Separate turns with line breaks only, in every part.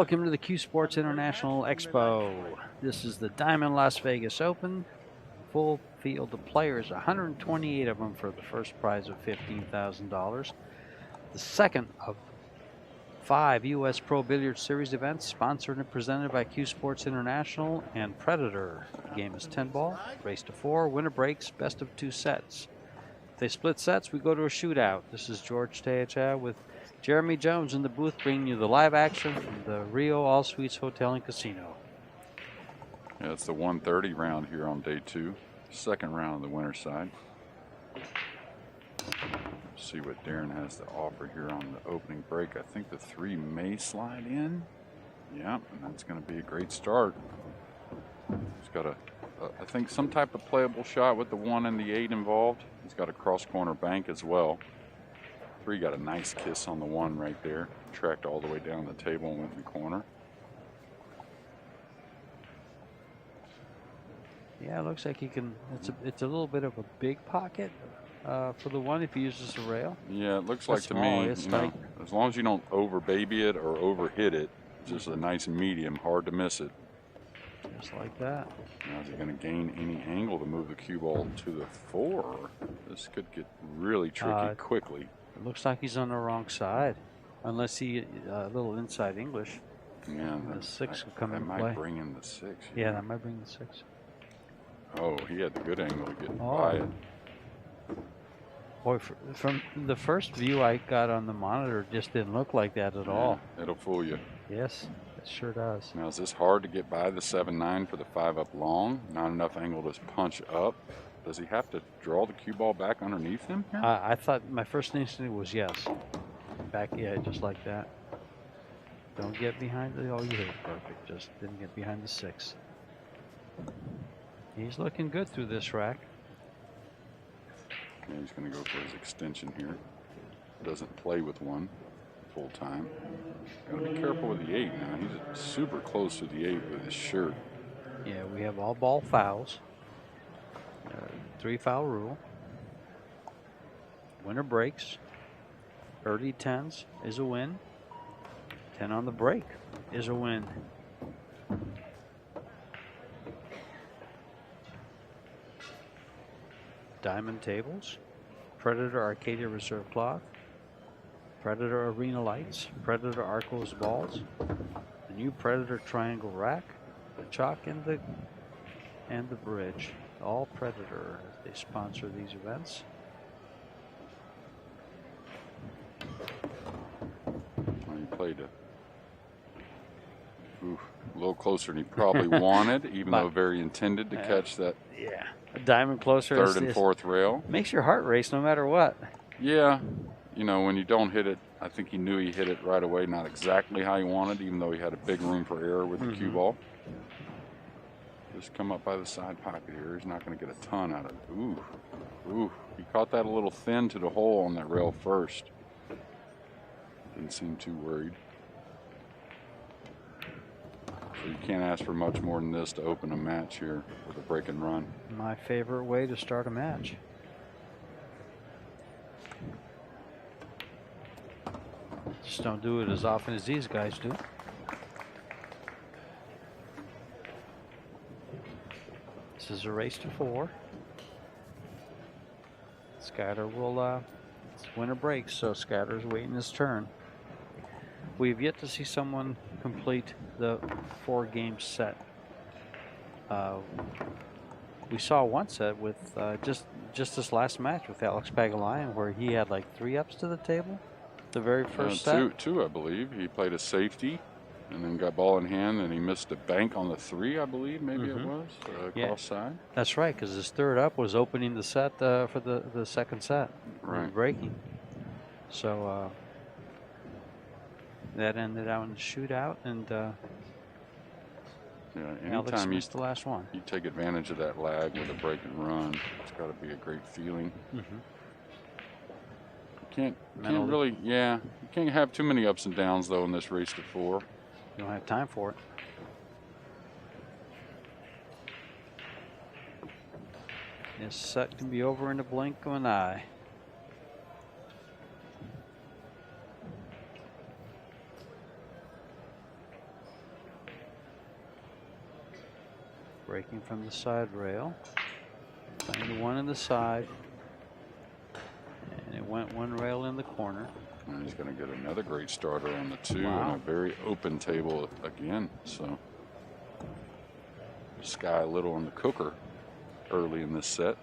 Welcome to the CueSports International Expo. This is the Diamond Las Vegas Open. Full field of players, 128 of them for the first prize of $15,000. The second of 5 U.S. Pro Billiard Series events, sponsored and presented by CueSports International and Predator. The game is 10 ball, race to 4, winner breaks, best of 2 sets. If they split sets, we go to a shootout. This is George Teacha with Jeremy Jones in the booth, bringing you the live action from the Rio All Suites Hotel and Casino.
Yeah, it's the 1:30 round here on day 2. Second round on the winner's side. See what Darren has to offer here on the opening break. I think the 3 may slide in. Yeah, and that's going to be a great start. He's got I think some type of playable shot with the 1 and the 8 involved. He's got a cross corner bank as well. 3 got a nice kiss on the 1 right there. Tracked all the way down the table and went in the corner.
Yeah, it looks like he can. It's a little bit of a big pocket for the 1 if he uses a rail.
Yeah, it looks like to me,
it's
you know, as long as you don't over baby it or over hit it, just a nice medium, hard to miss it.
Just like that.
Now is he going to gain any angle to move the cue ball to the 4? This could get really tricky quickly.
It looks like he's on the wrong side, unless he a little inside English.
Yeah,
the 6 will come in play.
That might bring in the 6.
Yeah, that might bring the 6.
Oh, he had the good angle to get by it.
Boy, from the first view I got on the monitor, it just didn't look like that at all.
It'll fool you.
Yes, it sure does.
Now, is this hard to get by the 7-9 for the 5 up long? Not enough angle to punch up. Does he have to draw the cue ball back underneath him here?
I thought my first instinct was yes. Back, yeah, just like that. Don't get behind the, oh, you hit it perfect. Just didn't get behind the 6. He's looking good through this rack.
Yeah, he's going to go for his extension here. Doesn't play with 1 full time. Got to be careful with the 8 now. He's super close to the 8 with his shirt.
Yeah, we have all ball fouls. 3 foul rule. Winner breaks. Early 10s is a win. 10 on the break is a win. Diamond tables, Predator Arcadia Reserve Cloth, Predator Arena lights, Predator Arcos balls, the new Predator triangle rack, the chalk and the bridge. All Predator. They sponsor these events.
Well, he played a little closer than he probably wanted, even though very intended to catch that.
Yeah. A diamond closer.
3rd and 4th rail.
Makes your heart race no matter what.
Yeah. You know, when you don't hit it, I think he knew he hit it right away, not exactly how he wanted, even though he had a big room for error with the cue ball. Just come up by the side pocket here. He's not going to get a ton out of it. Ooh. He caught that a little thin to the hole on that rail first. Didn't seem too worried. So you can't ask for much more than this to open a match here with a break and run.
My favorite way to start a match. Just don't do it as often as these guys do. This is a race to 4. Skyler will, it's winner breaks, so Skyler's waiting his turn. We've yet to see someone complete the 4-game set. We saw one set with just this last match with Alex Pagulayan, where he had like 3 ups to the table. The very first set.
Two, I believe. He played a safety and then got ball in hand, and he missed a bank on the 3, I believe, maybe it was, cross side.
That's right, because his 3rd up was opening the set for the 2nd set.
Right.
Breaking. So that ended out in a shootout, and Alex missed the last one.
You take advantage of that lag with a break and run. It's got to be a great feeling. You can't have too many ups and downs though in this race to 4.
You don't have time for it. This set can be over in the blink of an eye. Breaking from the side rail. Playing the one in the side. And it went one rail in the corner.
And he's going to get another great starter on the 2
Wow.
and a very open table again. So Sky a little in the cooker early in this set.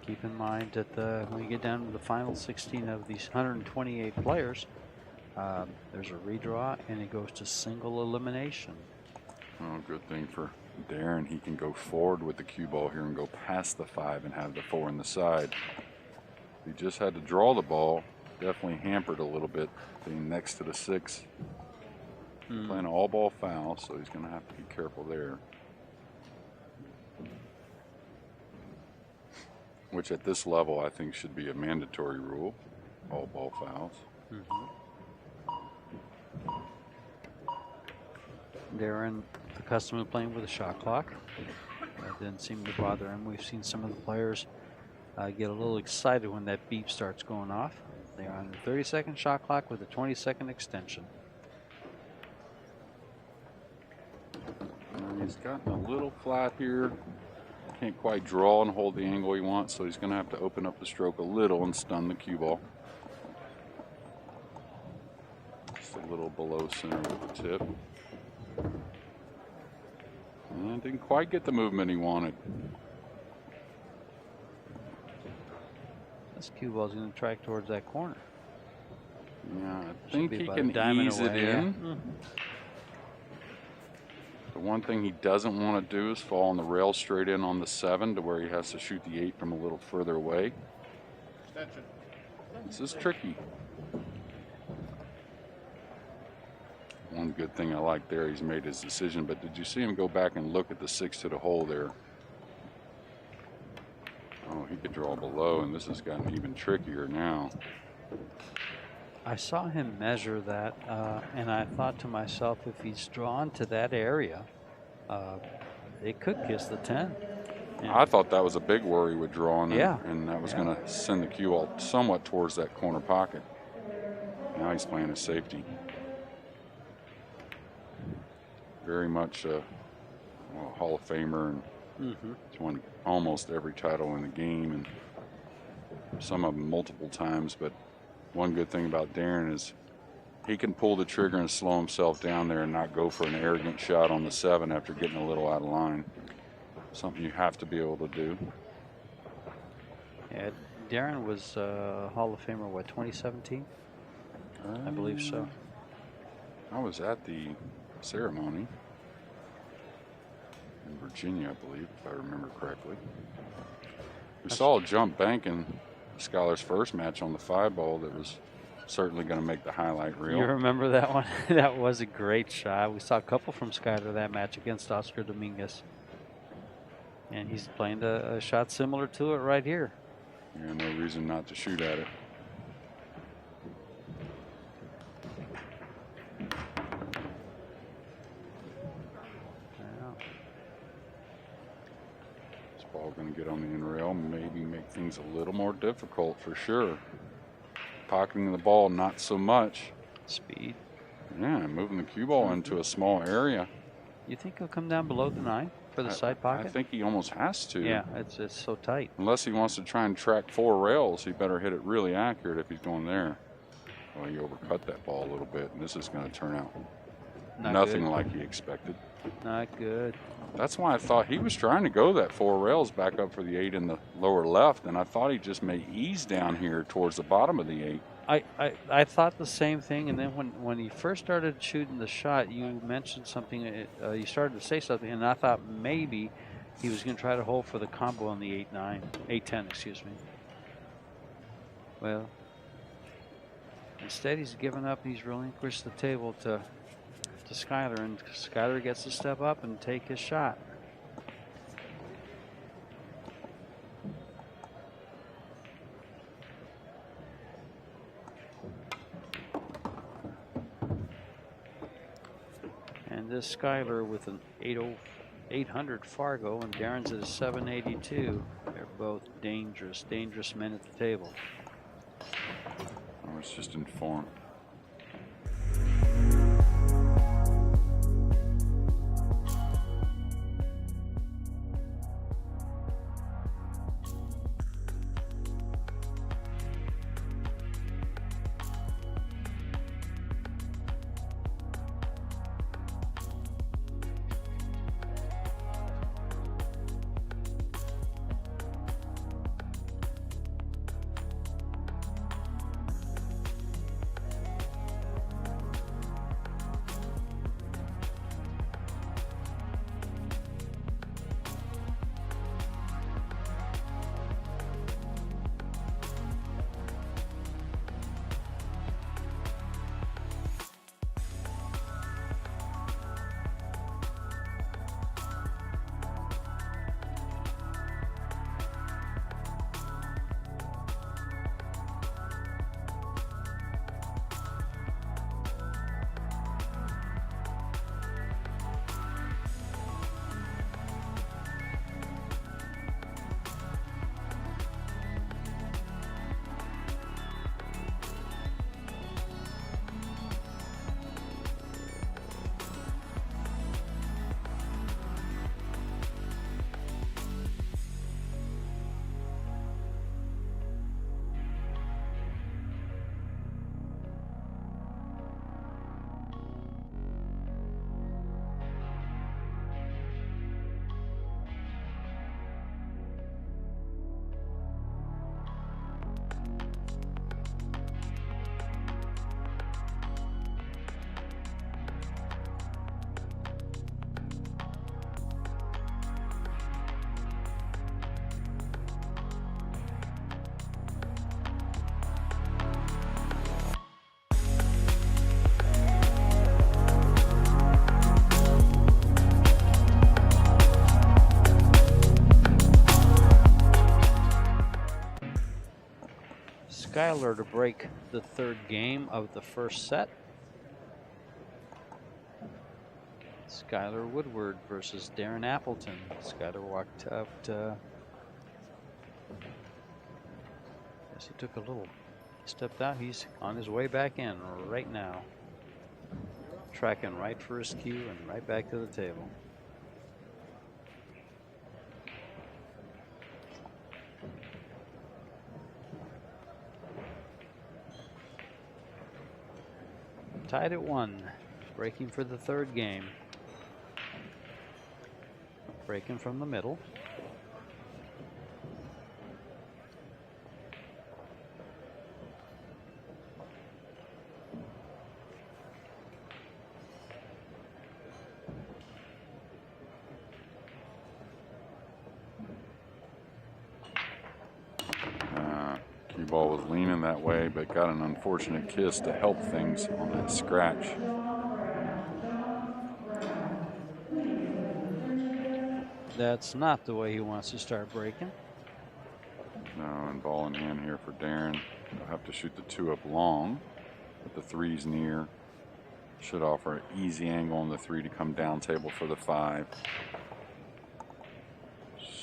Keep in mind that when you get down to the final 16 of these 128 players, there's a redraw and it goes to single elimination.
Oh, good thing for Darren. He can go forward with the cue ball here and go past the 5 and have the 4 in the side. He just had to draw the ball. Definitely hampered a little bit being next to the 6. Playing an all ball foul, so he's going to have to be careful there. Which at this level I think should be a mandatory rule, all ball fouls.
Darren, accustomed to playing with a shot clock. That didn't seem to bother him. We've seen some of the players get a little excited when that beep starts going off. They're on a 30-second shot clock with a 20-second extension.
And he's gotten a little flat here. Can't quite draw and hold the angle he wants, so he's going to have to open up the stroke a little and stun the cue ball. Just a little below center with the tip. And didn't quite get the movement he wanted.
This cue ball is going to track towards that corner.
Yeah, I think he
about
can
a diamond
ease it
away, yeah.
in. The one thing he doesn't want to do is fall on the rail straight in on the 7 to where he has to shoot the 8 from a little further away.
Extension.
This is tricky. One good thing I like there, he's made his decision, but did you see him go back and look at the 6 to the hole there? Oh, he could draw below, and this has gotten even trickier now.
I saw him measure that, and I thought to myself, if he's drawn to that area, it could kiss the 10. And
I thought that was a big worry with drawing,
Yeah.
and that was going to send the cue ball somewhat towards that corner pocket. Now he's playing a safety. Very much a Hall of Famer, and he's won almost every title in the game, and some of them multiple times, but one good thing about Darren is he can pull the trigger and slow himself down there and not go for an arrogant shot on the 7 after getting a little out of line. Something you have to be able to do.
Yeah, Darren was Hall of Famer, what, 2017? I believe so.
I was at the ceremony in Virginia, I believe, if I remember correctly. We saw a jump bank in Skyler's first match on the 5 ball that was certainly going to make the highlight reel.
You remember that one? That was a great shot. We saw a couple from Skyler that match against Oscar Dominguez. And he's playing a shot similar to it right here.
Yeah, no reason not to shoot at it. This ball going to get on the in rail, maybe make things a little more difficult for sure. Pocketing the ball, not so much.
Speed.
Yeah, moving the cue ball into a small area.
You think he'll come down below the 9 for the side pocket?
I think he almost has to.
Yeah, it's so tight.
Unless he wants to try and track 4 rails, he better hit it really accurate if he's going there. Well, he overcut that ball a little bit, and this is going to turn out nothing like he expected.
Not good.
That's why I thought he was trying to go that 4 rails back up for the 8 in the lower left, and I thought he just may ease down here towards the bottom of the 8.
I thought the same thing, and then when he first started shooting the shot, you mentioned something, you started to say something, and I thought maybe he was going to try to hold for the combo on the 8-10, excuse me. Well, instead he's given up, he's relinquished the table to Skyler, and Skyler gets to step up and take his shot. And this Skyler with an 800 Fargo, and Darren's at a 782. They're both dangerous men at the table.
was just informed.
Skyler to break the third game of the first set. Skyler Woodward versus Darren Appleton. Skyler walked up to, guess he took a little, stepped out. He's on his way back in right now. Tracking right for his cue and right back to the table. Tied at 1, breaking for the third game. Breaking from the middle.
Cue ball was leaning that way, but got an unfortunate kiss to help things on that scratch.
That's not the way he wants to start breaking.
No, and ball in hand here for Darren. He'll have to shoot the 2 up long, but the 3's near. Should offer an easy angle on the 3 to come down table for the 5.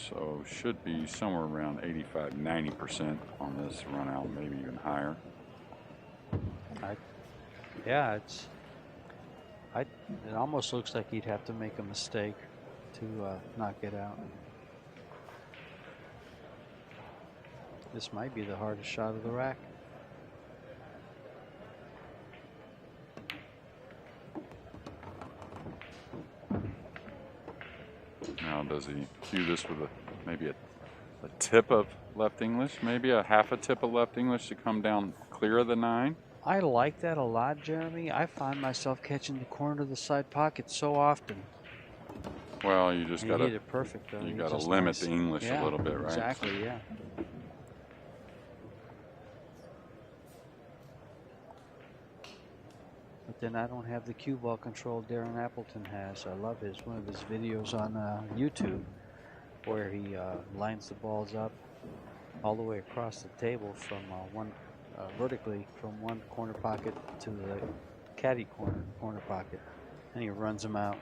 So should be somewhere around 85–90% on this run out, maybe even higher.
Yeah, it almost looks like he'd have to make a mistake to knock it out. This might be the hardest shot of the rack.
Now does he cue this with maybe a tip of left English, maybe a half a tip of left English to come down clear of the 9?
I like that a lot, Jeremy. I find myself catching the corner of the side pocket so often.
Well, you just got to
hit it perfect, though.
You got to limit the English a little bit, right?
Exactly, yeah. But then I don't have the cue ball control Darren Appleton has. I love one of his videos on YouTube where he lines the balls up all the way across the table from vertically from one corner pocket to the caddy corner pocket, and he runs them out.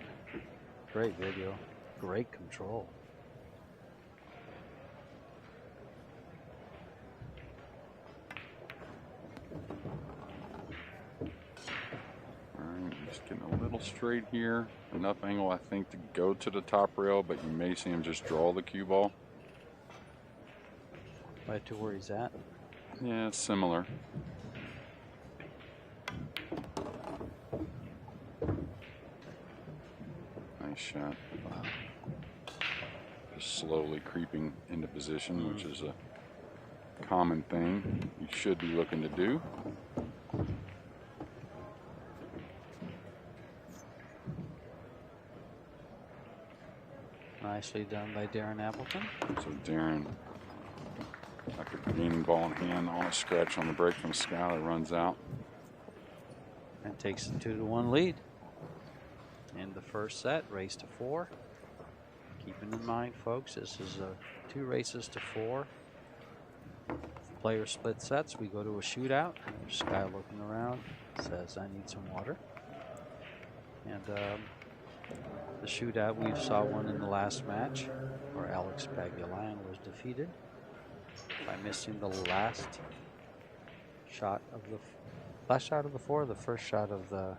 Great video, great control.
straight here. Enough angle, I think, to go to the top rail, but you may see him just draw the cue ball.
Right to where he's at.
Yeah, similar. Nice shot.
Wow.
Just slowly creeping into position, which is a common thing you should be looking to do.
Nicely done by Darren Appleton.
So Darren, after gaining ball in hand on a scratch on the break from Skyler, runs out.
And takes a 2-1 lead. In the first set, race to 4. Keeping in mind, folks, this is 2 races to 4. Player split sets. We go to a shootout. There's Sky looking around, says, "I need some water." And the shootout, we saw one in the last match where Alex Paglialine was defeated by missing the last shot of the last shot of the 4, the first shot of the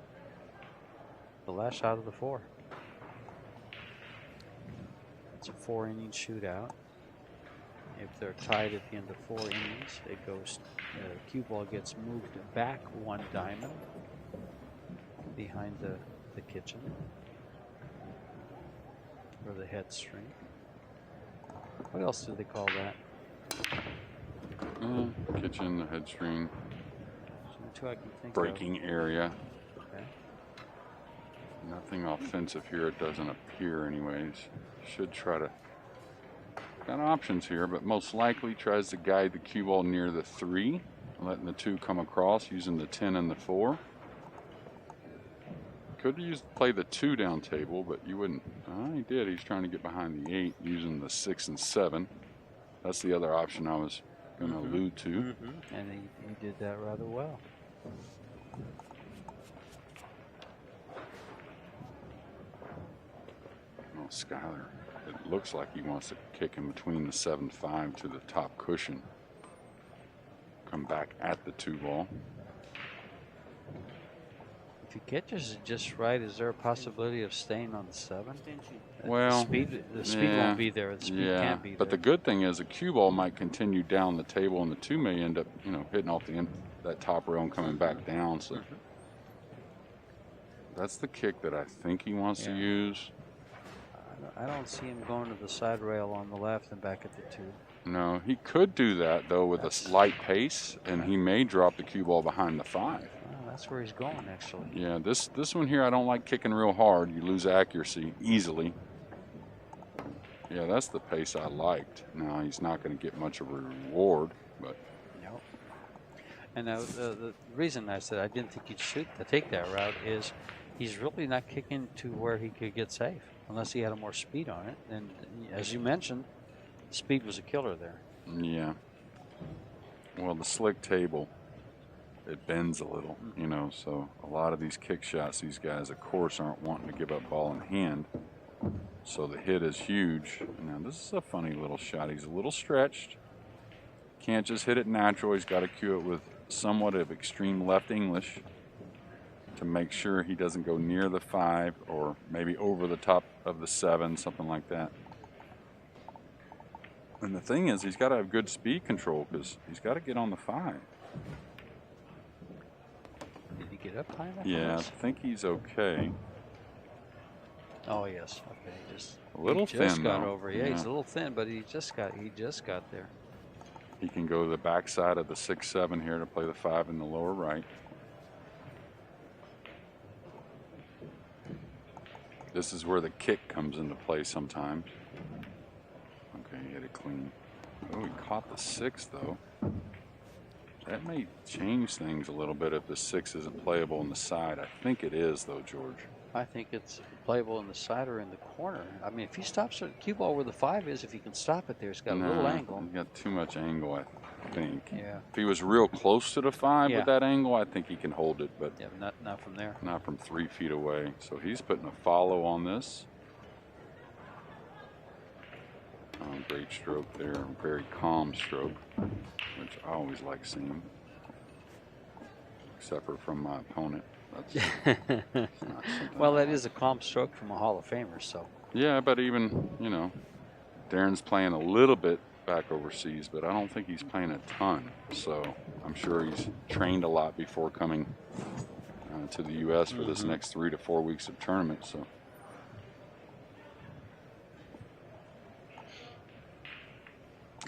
last shot of the 4. It's a 4-inning shootout. If they're tied at the end of 4 innings, it goes. Cue ball gets moved back 1 diamond behind the kitchen or the head string. What else do they call that?
Kitchen, the head string,
Two I can think
breaking area.
Okay.
Nothing offensive here. It doesn't appear, anyways. Should try to. Got options here, but most likely tries to guide the cue ball near the 3, letting the 2 come across, using the 10 and the 4. Could play the 2 down table, but you wouldn't. He did. He's trying to get behind the 8 using the 6 and 7. That's the other option I was going to allude to.
And he did that rather well.
Well, Skyler, it looks like he wants to kick in between the 7-5 to the top cushion. Come back at the 2 ball.
If he catches it just right, is there a possibility of staying on the 7?
Well,
the speed won't be there. The speed can't be there.
But the good thing is the cue ball might continue down the table, and the 2 may end up, hitting off the end that top rail and coming back down. So that's the kick that I think he wants to use.
I don't see him going to the side rail on the left and back at the 2.
No, he could do that though with a slight pace, and he may drop the cue ball behind the 5.
Well, that's where he's going, actually.
Yeah, this one here, I don't like kicking real hard. You lose accuracy easily. Yeah, that's the pace I liked. Now he's not going to get much of a reward, but.
Nope. And the reason I said I didn't think he'd take that route is he's really not kicking to where he could get safe unless he had more speed on it. And as you mentioned, speed was a killer there.
Yeah. Well, the slick table, it bends a little, so a lot of these kick shots, these guys, of course, aren't wanting to give up ball in hand. So the hit is huge. Now, this is a funny little shot. He's a little stretched. Can't just hit it natural. He's got to cue it with somewhat of extreme left English to make sure he doesn't go near the 5 or maybe over the top of the 7, something like that. And the thing is, he's got to have good speed control because he's got to get on the 5.
Did he get up high enough?
Yeah, I think he's okay.
Oh yes, okay. Just
a little
he just
thin
got
though.
over. Yeah, he's a little thin, but he just got there.
He can go to the backside of the 6-7 here to play the 5 in the lower right. This is where the kick comes into play sometimes. Okay, he hit it clean. Oh, he caught the 6 though. That may change things a little bit if the 6 isn't playable on the side. I think it is though, George.
I think it's playable in the side or in the corner. I mean, if he stops at cue ball where the 5 is, if he can stop it there, it's got a little angle.
He's got too much angle, I think.
Yeah.
If he was real close to the 5 with that angle, I think he can hold it, but
yeah, not from there.
Not from 3 feet away. So he's putting a follow on this. Great stroke there, very calm stroke, which I always like seeing, except for from my opponent. That's not
well, that is a calm stroke from a Hall of Famer, so.
Yeah, but even, you know, Darren's playing a little bit back overseas, but I don't think he's playing a ton. So I'm sure he's trained a lot before coming to the U.S. for this next 3 to 4 weeks of tournament. So.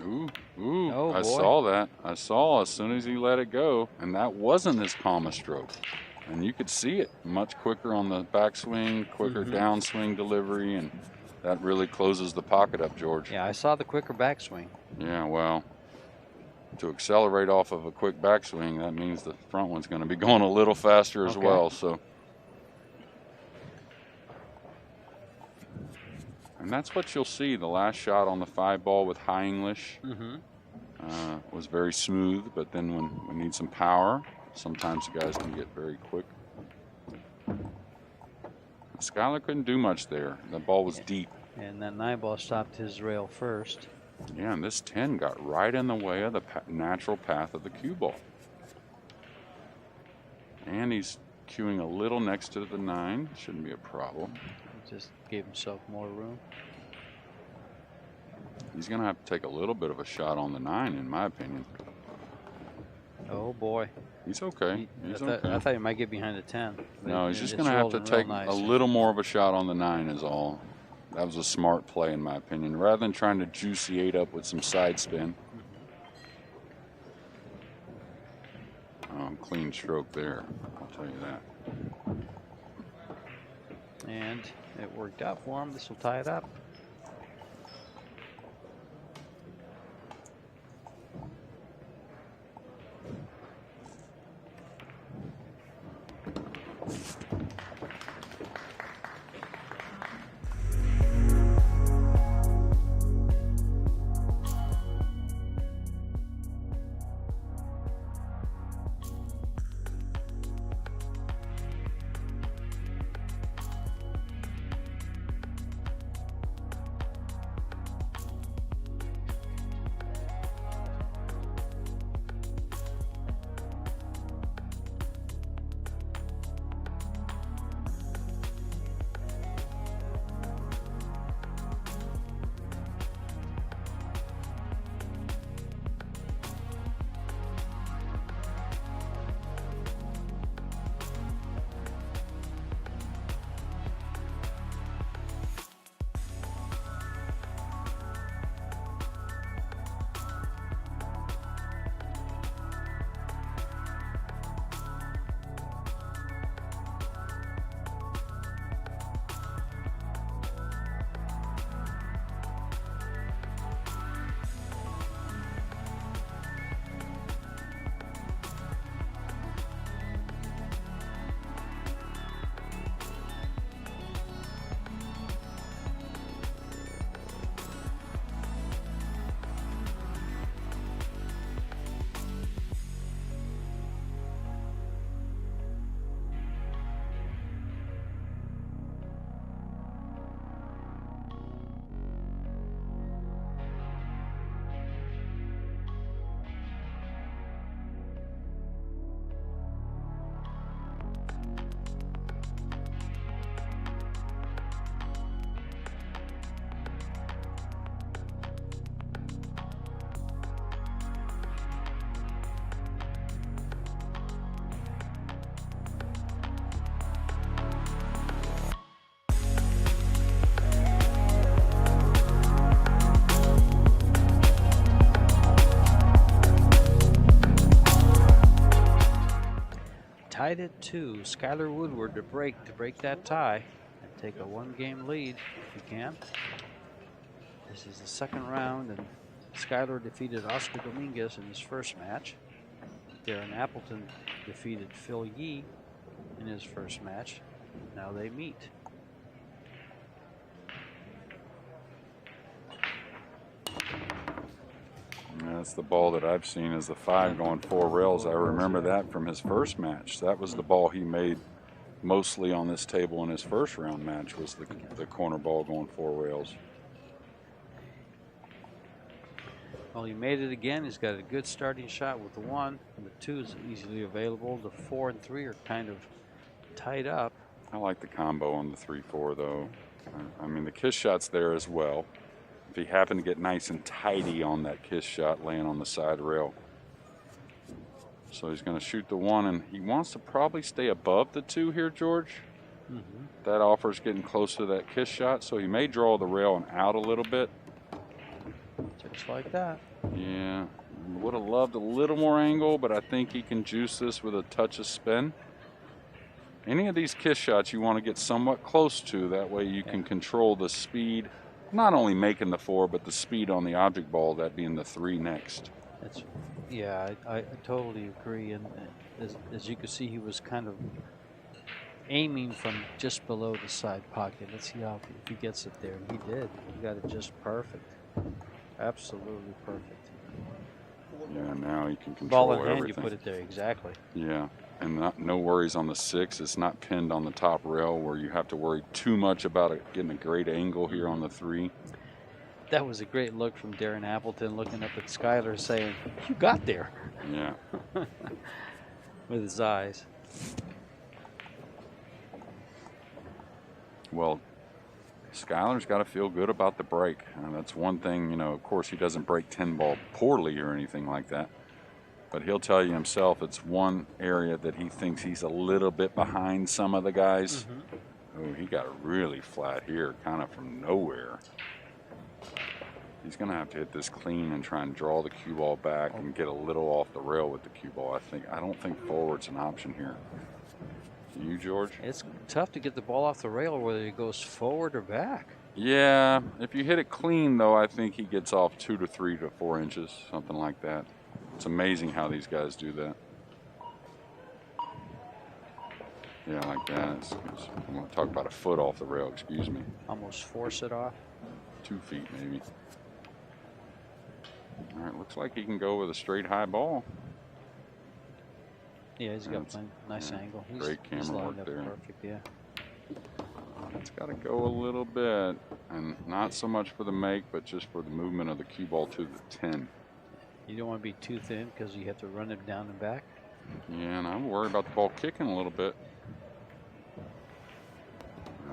Ooh,
Oh,
I
boy.
saw that. I saw as soon as he let it go, and that wasn't his calm a stroke. And you could see it much quicker on the backswing, quicker downswing delivery, and that really closes the pocket up, George.
Yeah, I saw the quicker backswing.
Yeah, well, to accelerate off of a quick backswing, that means the front one's going to be going a little faster as well. So, and that's what you'll see. The last shot on the 5 ball with high English was very smooth, but then when we need some power, sometimes the guys can get very quick. Skyler couldn't do much there. The ball was deep.
And that 9 ball stopped his rail first.
Yeah, and this 10 got right in the way of the natural path of the cue ball. And he's cueing a little next to the 9. Shouldn't be a problem.
He just gave himself more room.
He's going to have to take a little bit of a shot on the 9, in my opinion.
Oh, boy.
He's okay. He's
okay. I thought he might get behind the 10.
No, he's just going to have to take a little more of a shot on the 9 is all. That was a smart play, in my opinion. Rather than trying to juice the 8 up with some side spin. Clean stroke there, I'll tell you that.
And it worked out for him. This will tie it up. Tied at 2. Skyler Woodward to break that tie and take a 1-game lead if he can. This is the second round, and Skyler defeated Oscar Dominguez in his first match. Darren Appleton defeated Phil Yee in his first match. Now they meet.
That's the ball that I've seen as the 5 going 4 rails. I remember that from his first match. That was the ball he made mostly on this table in his first round match, was the corner ball going 4 rails.
Well, he made it again. He's got a good starting shot with the 1, and the 2 is easily available. The 4 and 3 are kind of tied up.
I like the combo on the 3-4 though. I mean, the kiss shot's there as well. If he happened to get nice and tidy on that kiss shot laying on the side rail. So he's going to shoot the 1, and he wants to probably stay above the 2 here, George. That offer's getting close to that kiss shot, so he may draw the rail and out a little bit.
Just like that.
Yeah, would have loved a little more angle, but I think he can juice this with a touch of spin. Any of these kiss shots you want to get somewhat close to, that way you can control the speed, not only making the 4, but the speed on the object ball, that being the 3 next.
Yeah, I totally agree. And as you can see, he was kind of aiming from just below the side pocket. Let's see how if he gets it there. And he did. He got it just perfect. Absolutely perfect.
Yeah, now he can control
ball in hand,
everything.
you put it there, exactly.
Yeah, and no worries on the 6. It's not pinned on the top rail where you have to worry too much about it getting a great angle here on the 3.
That was a great look from Darren Appleton, looking up at Skyler saying, "You got there."
Yeah.
With his eyes.
Well, Skyler's got to feel good about the break. That's one thing, you know, of course he doesn't break 10 ball poorly or anything like that. But he'll tell you himself it's one area that he thinks he's a little bit behind some of the guys. Oh, he got it really flat here, kind of from nowhere. He's going to have to hit this clean and try and draw the cue ball back and get a little off the rail with the cue ball. I don't think forward's an option here. You, George?
It's tough to get the ball off the rail whether it goes forward or back.
Yeah, if you hit it clean, though, I think he gets off 2 to 3 to 4 inches, something like that. It's amazing how these guys do that. Yeah, like that. I'm going to talk about a foot off the rail, excuse me.
Almost force it off.
2 feet, maybe. All right, looks like he can go with a straight high ball.
Yeah, he's got a nice angle.
Great camera work there.
Perfect, yeah.
It's got to go a little bit, and not so much for the make, but just for the movement of the cue ball to the 10.
You don't want to be too thin because you have to run it down and back.
Yeah, and I'm worried about the ball kicking a little bit.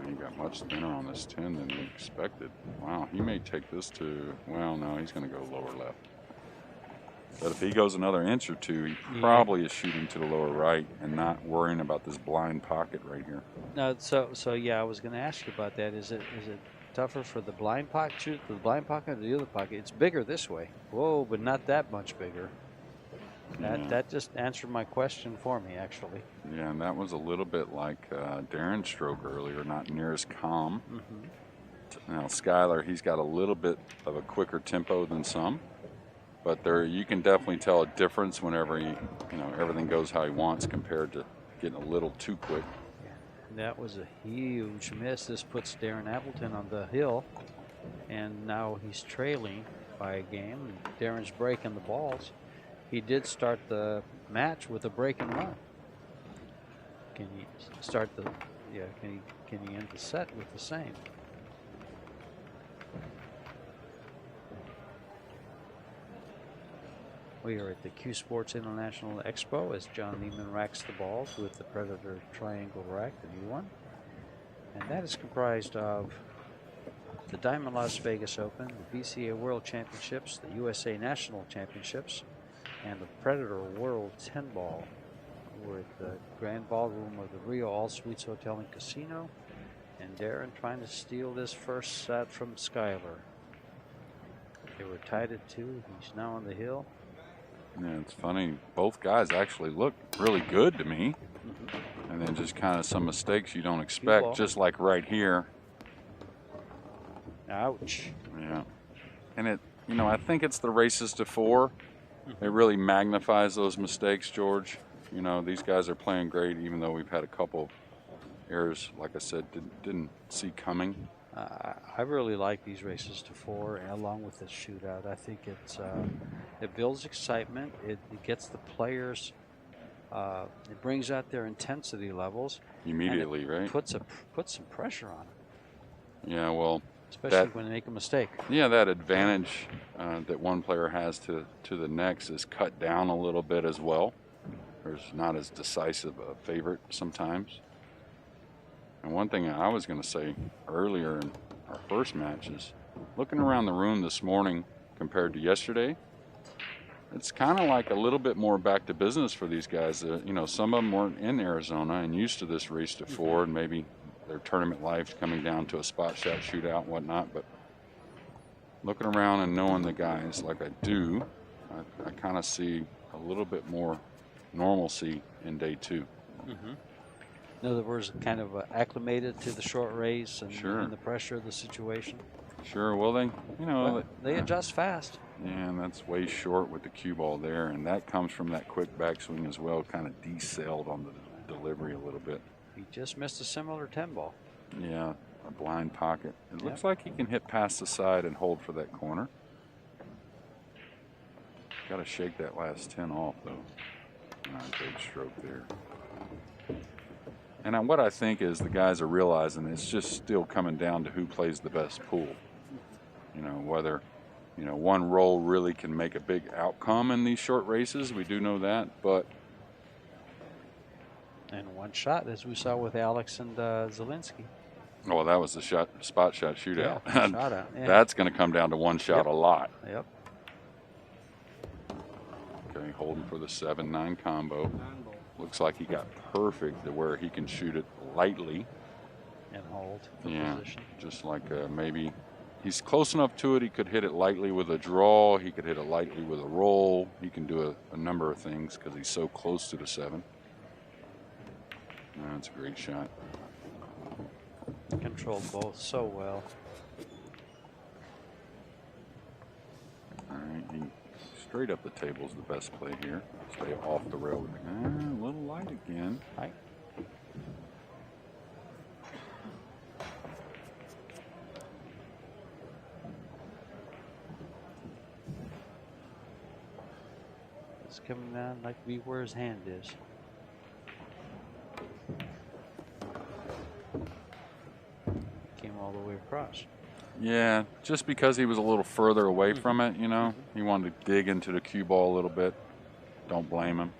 You got much thinner on this 10 than we expected. Wow, he may take this to, well, no, he's going to go lower left. But if he goes another inch or 2, he probably is shooting to the lower right and not worrying about this blind pocket right here.
No, so yeah, I was going to ask you about that. Is it tougher for the blind pocket, shoot the blind pocket or the other pocket? It's bigger this way. Whoa, but not that much bigger. That just answered my question for me, actually.
Yeah, and that was a little bit like Darren's stroke earlier, not near as calm. Now Skyler, he's got a little bit of a quicker tempo than some, but you can definitely tell a difference whenever everything goes how he wants compared to getting a little too quick.
That was a huge miss. This puts Darren Appleton on the hill, and now he's trailing by a game. And Darren's breaking the balls. He did start the match with a break and run. Can he start the? Yeah. Can he end the set with the same? We are at the CueSports International Expo as John Neiman racks the balls with the Predator triangle rack, the new one. And that is comprised of the Diamond Las Vegas Open, the BCA World Championships, the USA National Championships, and the Predator World 10 Ball. We're at the Grand Ballroom of the Rio All Suites Hotel and Casino. And Darren trying to steal this first set from Skyler. They were tied at 2. He's now on the hill.
Yeah, it's funny. Both guys actually look really good to me. And then just kind of some mistakes you don't expect, just like right here.
Ouch.
Yeah. And I think it's the races to 4. It really magnifies those mistakes, George. These guys are playing great, even though we've had a couple errors, like I said, didn't see coming.
I really like these races to 4, and along with this shootout. I think it builds excitement. It gets the players. It brings out their intensity levels
immediately, right?
Puts some pressure on it.
Yeah, well,
especially when they make a mistake.
Yeah, that advantage that one player has to the next is cut down a little bit as well. There's not as decisive a favorite sometimes. And one thing I was going to say earlier in our first match is, looking around the room this morning compared to yesterday, it's kind of like a little bit more back to business for these guys. You know, some of them weren't in Arizona and used to this race to 4, and maybe their tournament life coming down to a spot shot shootout and whatnot. But looking around and knowing the guys like I do, I kind of see a little bit more normalcy in day 2.
In other words, kind of acclimated to the short race and,
Sure.
and the pressure of the situation.
Sure. Well, they, you know,
Well, they adjust fast.
Yeah, and that's way short with the cue ball there, and that comes from that quick backswing as well. Kind of decelled on the delivery a little bit.
He just missed a similar 10 ball.
Yeah, a blind pocket. It looks like he can hit past the side and hold for that corner. Got to shake that last 10 off, though. Big stroke there. And what I think is the guys are realizing it's just still coming down to who plays the best pool. You know, whether, you know, one roll really can make a big outcome in these short races. We do know that, but.
And one shot, as we saw with Alex and Zielinski.
Oh, well, that was the spot shot shootout.
Yeah, shot out. Yeah.
That's going to come down to one shot a lot.
Yep.
Okay, holding for the 7-9 combo. Looks like he got perfect to where he can shoot it lightly.
And hold for position.
Just like maybe he's close enough to it. He could hit it lightly with a draw. He could hit it lightly with a roll. He can do a number of things because he's so close to the 7. That's a great shot.
Controlled both so well.
All right, he straight up the table is the best play here. Stay off the rail with the a little light again.
Right. It's coming down like be where his hand is. Came all the way across.
Yeah, just because he was a little further away from it, you know. He wanted to dig into the cue ball a little bit. Don't blame him.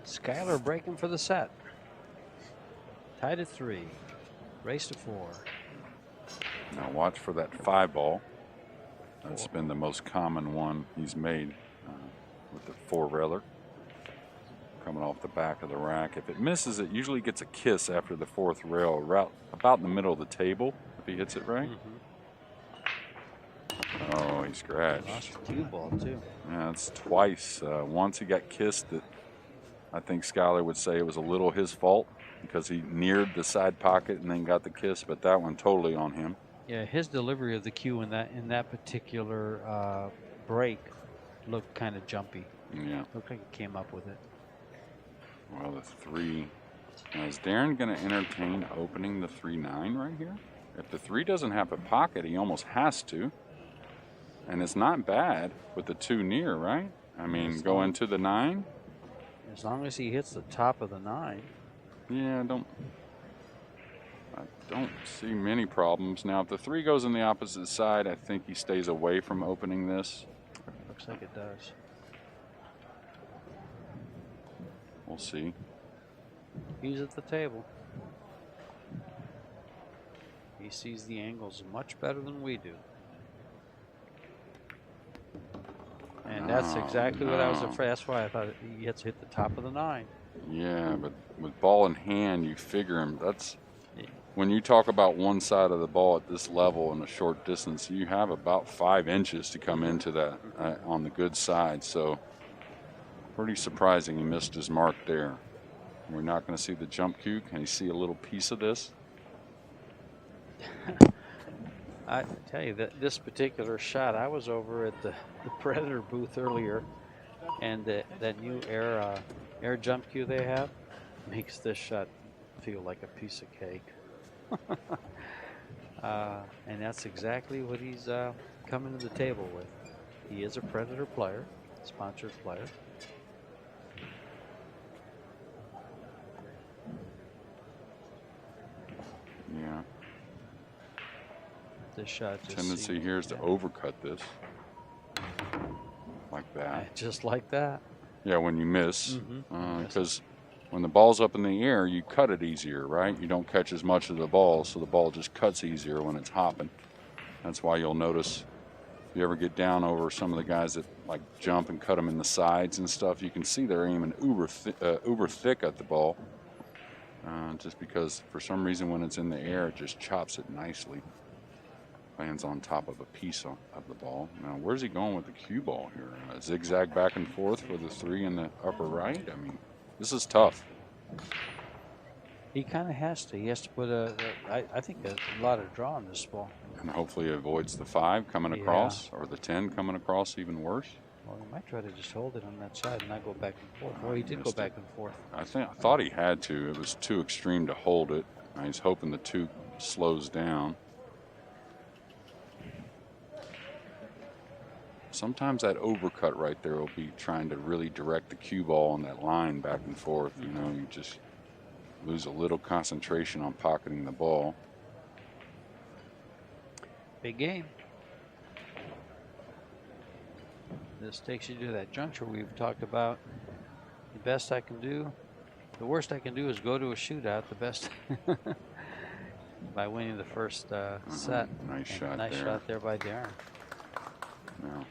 Skyler breaking for the set. Tied at 3. Race to 4.
Now watch for that 5 ball. That's been the most common one he's made with the 4 railer. coming off the back of the rack. If it misses, it usually gets a kiss after the fourth rail, about in the middle of the table, if he hits it right. Oh, he scratched.
Lost the cue ball, too.
Yeah, that's twice. Once he got kissed, that I think Skyler would say it was a little his fault because he neared the side pocket and then got the kiss, but that one totally on him.
Yeah, his delivery of the cue in that particular break looked kind of jumpy.
Yeah.
Looked like he came up with it.
Well, the 3. Now, is Darren going to entertain opening the 3-9 right here? If the 3 doesn't have a pocket, he almost has to. And it's not bad with the 2 near, right? I mean, go into the 9.
As long as he hits the top of the 9.
Yeah, I don't see many problems. Now, if the 3 goes on the opposite side, I think he stays away from opening this.
Looks like it does.
We'll see.
He's at the table. He sees the angles much better than we do. And that's exactly what I was afraid. That's why I thought he had to hit the top of the 9.
Yeah, but with ball in hand, you figure him. That's when you talk about one side of the ball at this level in a short distance, you have about 5 inches to come into that on the good side. So pretty surprising he missed his mark there. We're not going to see the jump cue. Can you see a little piece of this?
I tell you that this particular shot, I was over at the Predator booth earlier, and that new air jump cue they have makes this shot feel like a piece of cake. And that's exactly what he's coming to the table with. He is a Predator player, sponsored player.
Yeah.
This shot just
tendency here is to overcut this like that.
Just like that.
Yeah, when you miss, because when the ball's up in the air, you cut it easier, right? You don't catch as much of the ball, so the ball just cuts easier when it's hopping. That's why you'll notice if you ever get down over some of the guys that like jump and cut them in the sides and stuff, you can see they're aiming uber thick at the ball. Just because for some reason when it's in the air, it just chops it nicely. Lands on top of a piece of the ball. Now, where's he going with the cue ball here? Zigzag back and forth for the 3 in the upper right? I mean, this is tough.
He kind of has to. He has to put I think a lot of draw on this ball.
And hopefully avoids the 5 coming across or the 10 coming across even worse.
Well, he might try to just hold it on that side and not go back and forth. Well, he did go back and forth.
I thought he had to. It was too extreme to hold it. He's hoping the 2 slows down. Sometimes that overcut right there will be trying to really direct the cue ball on that line back and forth. You know, you just lose a little concentration on pocketing the ball.
Big game. This takes you to that juncture we've talked about. The best I can do, the worst I can do is go to a shootout. The best by winning the first set.
Nice shot
there by Darren.
No.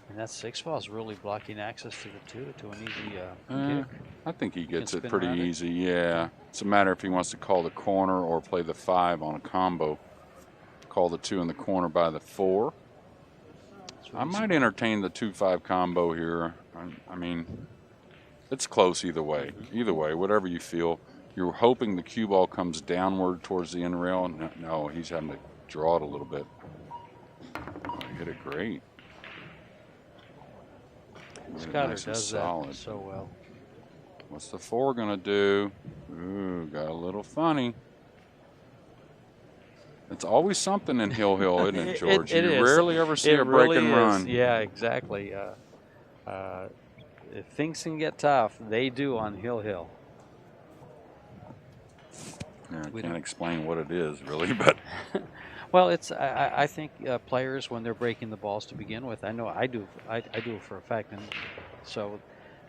And that 6 ball is really blocking access to the 2 to an easy kick.
I think he gets it pretty easy. Yeah. It's a matter if he wants to call the corner or play the 5 on a combo. Call the 2 in the corner by the 4. I might entertain the 2-5 combo here. I mean, it's close either way. Either way, whatever you feel. You're hoping the cue ball comes downward towards the end rail. No, he's having to draw it a little bit. Oh, he hit it great.
Skyler does that so well.
What's the 4 gonna do? Ooh, got a little funny. It's always something in Hill Hill, isn't it, George? You rarely ever see a break and run.
Yeah, exactly. If things can get tough, they do on Hill Hill.
Yeah, I can't explain what it is, really, but.
Well, it's I think players, when they're breaking the balls to begin with, I know I do it for a fact, and so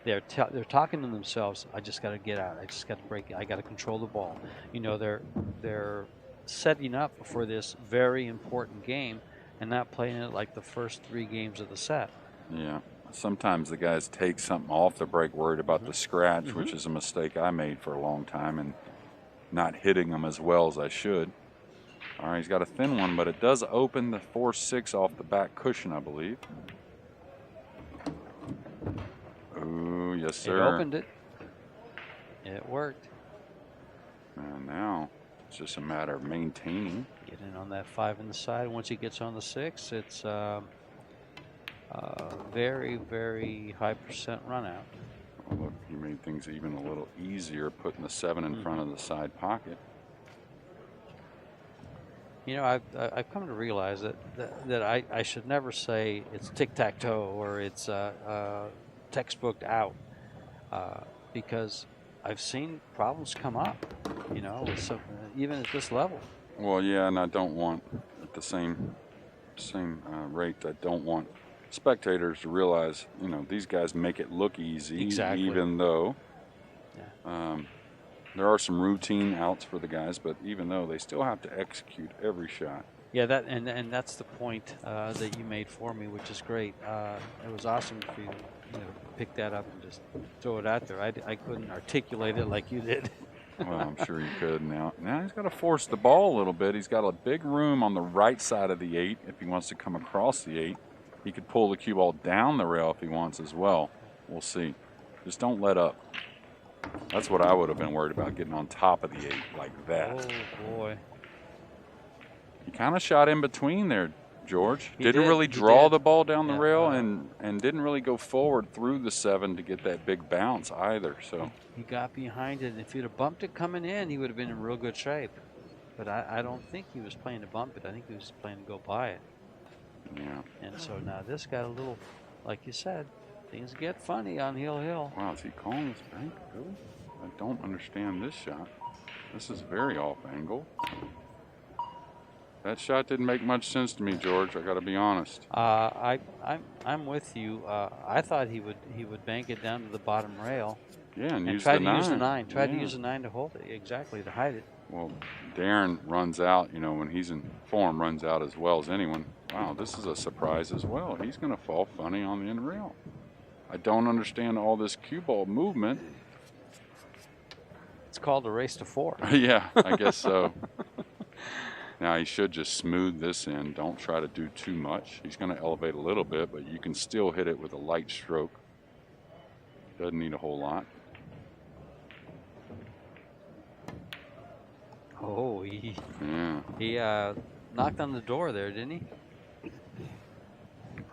they're talking to themselves. I just got to get out. I just got to break it. I got to control the ball. You know, they're setting up for this very important game and not playing it like the first 3 games of the set.
Yeah, sometimes the guys take something off the break worried about the scratch, which is a mistake I made for a long time, and not hitting them as well as I should. All right, he's got a thin one, but it does open the 4-6 off the back cushion, I believe. Ooh, yes, sir.
It opened it. It worked.
And now it's just a matter of maintaining.
Get in on that 5 in the side. Once he gets on the 6, it's very, very high percent run out.
Oh, look, he made things even a little easier putting the 7 in front of the side pocket.
You know, I've come to realize that I should never say it's tic-tac-toe or it's textbooked out, because I've seen problems come up, you know, even at this level.
Well, yeah, and I don't want, at the same rate, I don't want spectators to realize, you know, these guys make it look easy, even though there are some routine outs for the guys, but even though they still have to execute every shot.
Yeah, and that's the point that you made for me, which is great. It was awesome for you to pick that up and just throw it out there. I couldn't articulate it like you did.
Well, I'm sure you could now. Now he's got to force the ball a little bit. He's got a big room on the right side of the 8 if he wants to come across the 8. He could pull the cue ball down the rail if he wants as well. We'll see. Just don't let up. That's what I would have been worried about, getting on top of the 8 like that.
Oh, boy.
He kind of shot in between there, George.
He
didn't
did.
really
He
draw
did.
the ball down the
Yeah.
rail and didn't really go forward through the 7 to get that big bounce either. So
He got behind it, and if he'd have bumped it coming in, he would have been in real good shape. But I don't think he was playing to bump it. I think he was playing to go by it.
yeah.
And so now this got a little, like you said, things get funny on Hill Hill.
Wow, is he calling this bank? Really? I don't understand this shot. This is very off angle. That shot didn't make much sense to me, George. I got to be honest.
I'm with you. I thought he would bank it down to the bottom rail.
Yeah, and use
try
the
to
9.
use the 9. Try to
Yeah.
use the 9 to hold it. Exactly, to hide it.
Well, Darren runs out, you know, when he's in form, runs out as well as anyone. Wow, this is a surprise as well. He's going to fall funny on the end rail. I don't understand all this cue ball movement.
It's called a race to 4.
Yeah, I guess so. Now he should just smooth this in. Don't try to do too much. He's going to elevate a little bit, but you can still hit it with a light stroke. Doesn't need a whole lot.
Oh, he
Yeah,
knocked on the door there, didn't he?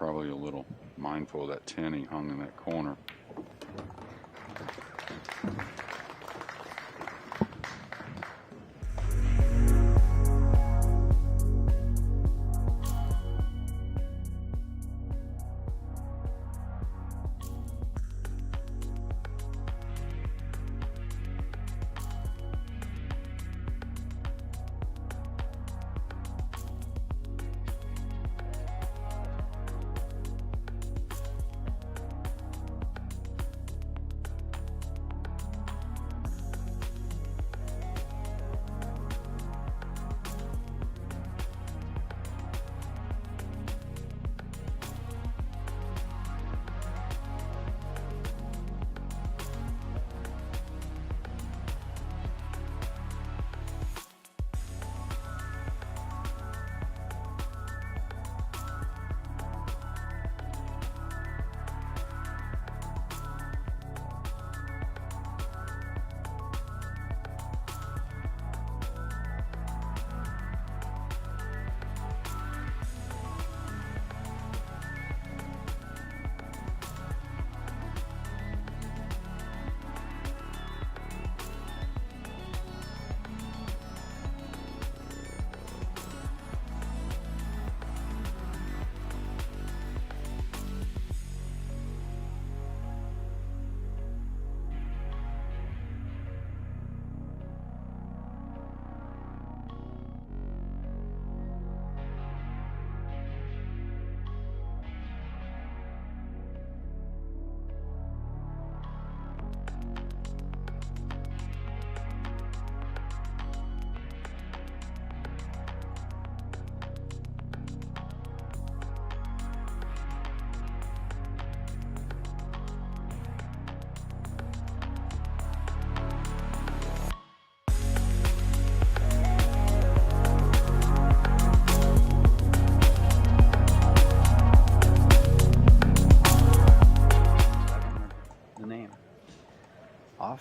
probably a little mindful of that 10 he hung in that corner.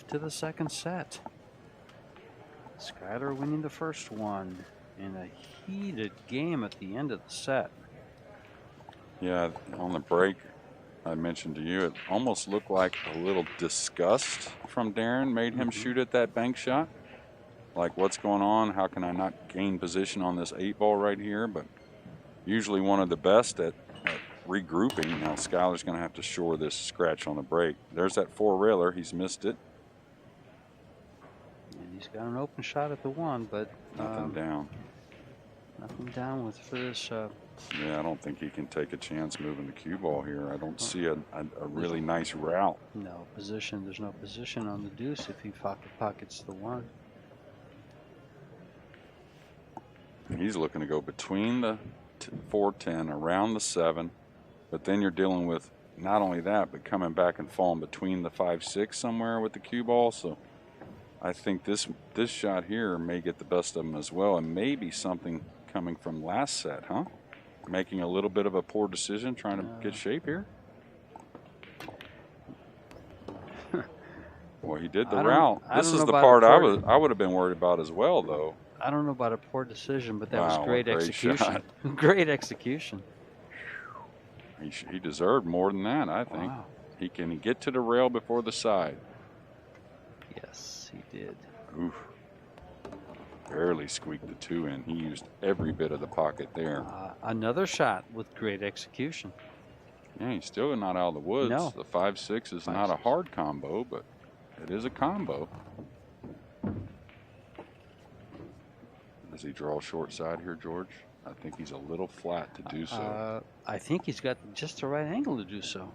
to the second set. Skyler winning the first one in a heated game at the end of the set.
Yeah, on the break, I mentioned to you, it almost looked like a little disgust from Darren made him shoot at that bank shot. Like, what's going on? How can I not gain position on this 8-ball right here? But usually one of the best at regrouping. Now Skyler's going to have to shore this scratch on the break. There's that 4-railer. He's missed it.
And he's got an open shot at the 1, but
nothing down.
Nothing down for this.
Yeah, I don't think he can take a chance moving the cue ball here. I don't see a really nice route.
No position. There's no position on the deuce if he pockets the 1.
He's looking to go between the 4-10, around the 7, but then you're dealing with not only that, but coming back and falling between the 5-6 somewhere with the cue ball. So I think this shot here may get the best of him as well, and maybe something coming from last set, huh? Making a little bit of a poor decision, trying to get shape here. Well, he did the route. This is the part I would have been worried about as well, though.
I don't know about a poor decision, but that was great execution.
Shot.
Great execution.
He deserved more than that, I think.
Wow.
Can he get to the rail before the side?
Yes, he did.
Oof. Barely squeaked the 2 in. He used every bit of the pocket there.
Another shot with great execution.
Yeah, he's still not out of the woods.
No.
The 5-6 is not a hard combo, but it is a combo. Does he draw short side here, George? I think he's a little flat to do so.
I think he's got just the right angle to do so.